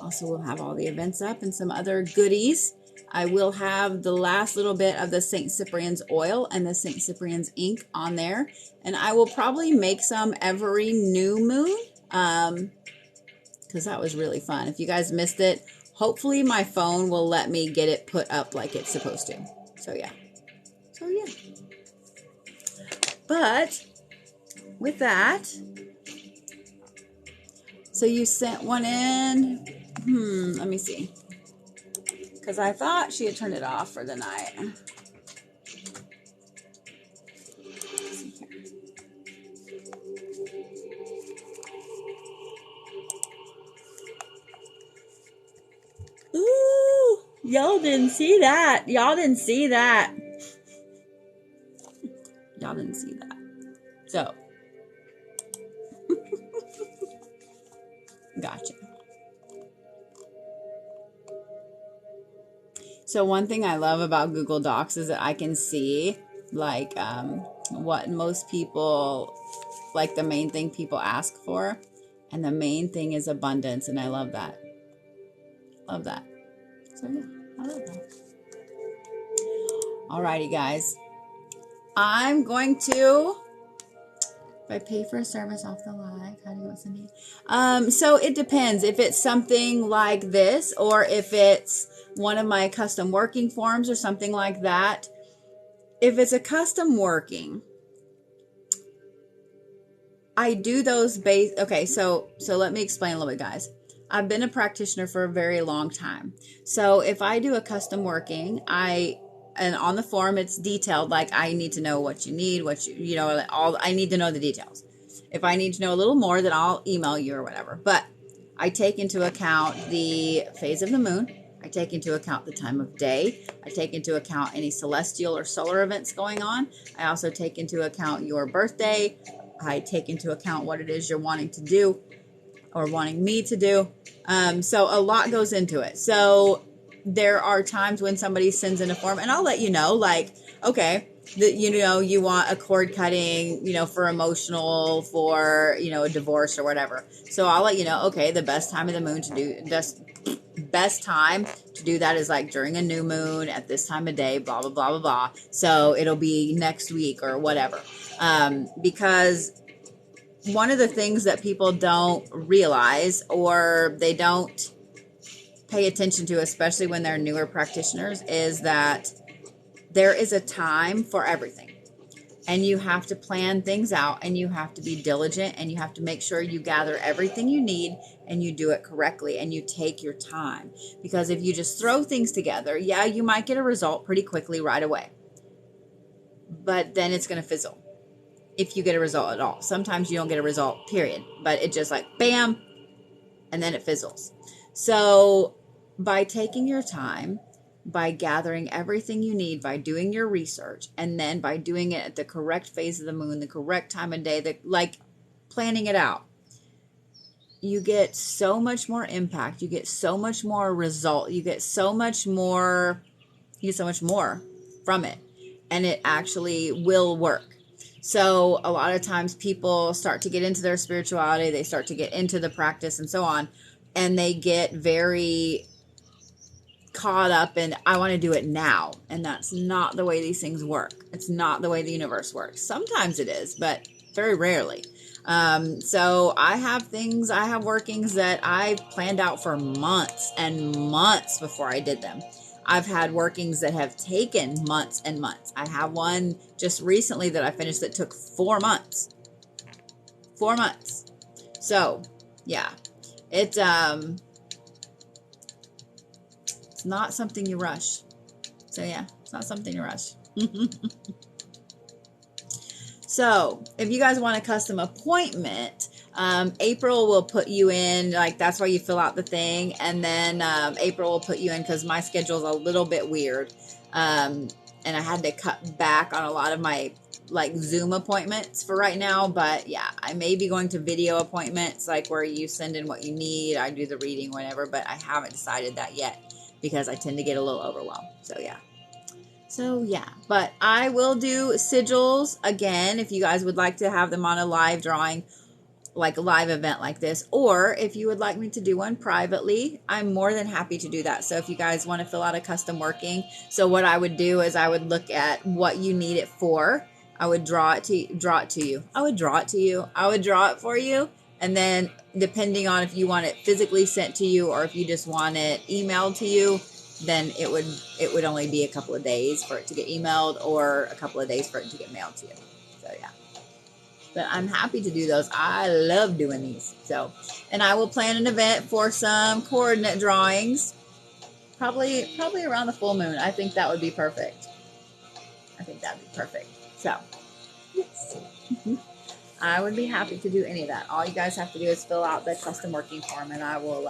Also, we'll have all the events up and some other goodies. I will have the last little bit of the St. Cyprian's oil and the St. Cyprian's ink on there. And I will probably make some every new moon because that was really fun. If you guys missed it, hopefully my phone will let me get it put up like it's supposed to. So, yeah. But with that, so you sent one in. Let me see. Because I thought she had turned it off for the night. Ooh, y'all didn't see that. Y'all didn't see that. Y'all didn't see that. So, gotcha. So one thing I love about Google Docs is that I can see like what most people, like the main thing people ask for. And the main thing is abundance. And I love that. Love that. So yeah, I love that. Alrighty, guys. I'm going to, if I pay for a service off the live, how do you want Cindy? So it depends if it's something like this or if it's one of my custom working forms or something like that. If it's a custom working, I do those okay, so let me explain a little bit, guys. I've been a practitioner for a very long time. So if I do a custom working, and on the form it's detailed, like I need to know what you need, I need to know the details. If I need to know a little more, then I'll email you or whatever. But I take into account the phase of the moon. I take into account the time of day. I take into account any celestial or solar events going on. I also take into account your birthday. I take into account what it is you're wanting to do or wanting me to do. So a lot goes into it. So there are times when somebody sends in a form and I'll let you know, like, okay, that, you know, you want a cord cutting, you know, for emotional, for, you know, a divorce or whatever. So I'll let you know, okay, the best time of the moon to do this, best time to do that is like during a new moon at this time of day, blah, blah, blah, blah, blah. So it'll be next week or whatever. Because one of the things that people don't realize, or they don't pay attention to, especially when they're newer practitioners, is that there is a time for everything. And you have to plan things out, and you have to be diligent, and you have to make sure you gather everything you need and you do it correctly, and you take your time. Because if you just throw things together, yeah, you might get a result pretty quickly right away. But then it's going to fizzle if you get a result at all. Sometimes you don't get a result, period. But it just like bam, and then it fizzles. So by taking your time, by gathering everything you need, by doing your research, and then by doing it at the correct phase of the moon, the correct time of day, like planning it out, you get so much more impact. You get so much more result. You get so much more from it. And it actually will work. So a lot of times people start to get into their spirituality, they start to get into the practice and so on, and they get very caught up in, I want to do it now. And that's not the way these things work. It's not the way the universe works. Sometimes it is, but very rarely. So I have workings that I planned out for months and months before I did them. I've had workings that have taken months and months. I have one just recently that I finished that took 4 months. 4 months. So yeah, it's not something you rush. So yeah, it's not something you rush. So if you guys want a custom appointment, April will put you in, like that's why you fill out the thing. And then April will put you in, because my schedule's a little bit weird. And I had to cut back on a lot of my like Zoom appointments for right now. But yeah, I may be going to video appointments, like where you send in what you need. I do the reading, whatever, but I haven't decided that yet, because I tend to get a little overwhelmed. So yeah, but I will do sigils again if you guys would like to have them on a live drawing, like a live event like this, or if you would like me to do one privately, I'm more than happy to do that. So if you guys want to fill out a custom working, so what I would do is I would look at what you need it for. I would draw it to you. I would draw it for you. And then depending on if you want it physically sent to you or if you just want it emailed to you, then it would only be a couple of days for it to get emailed, or a couple of days for it to get mailed to you. So yeah, but I'm happy to do those. I love doing these. So, and I will plan an event for some coordinate drawings, probably around the full moon. I think that would be perfect. So yes. I would be happy to do any of that. All you guys have to do is fill out the custom working form, and I will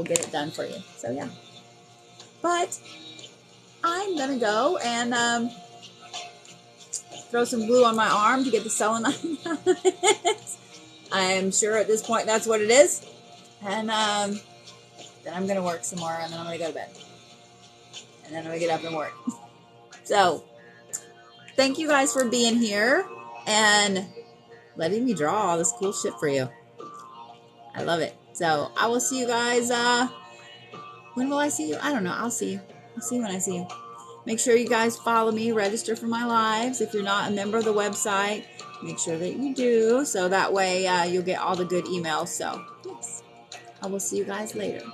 get it done for you. So yeah. But I'm going to go and throw some glue on my arm to get the selenite out of it. I'm sure at this point that's what it is. And then I'm going to work some more, and then I'm going to go to bed. And then I'm going to get up and work. So thank you guys for being here and letting me draw all this cool shit for you. I love it. So I will see you guys. When will I see you? I don't know. I'll see you. I'll see you when I see you. Make sure you guys follow me. Register for my lives. If you're not a member of the website, make sure that you do. So that way you'll get all the good emails. So yes, I will see you guys later.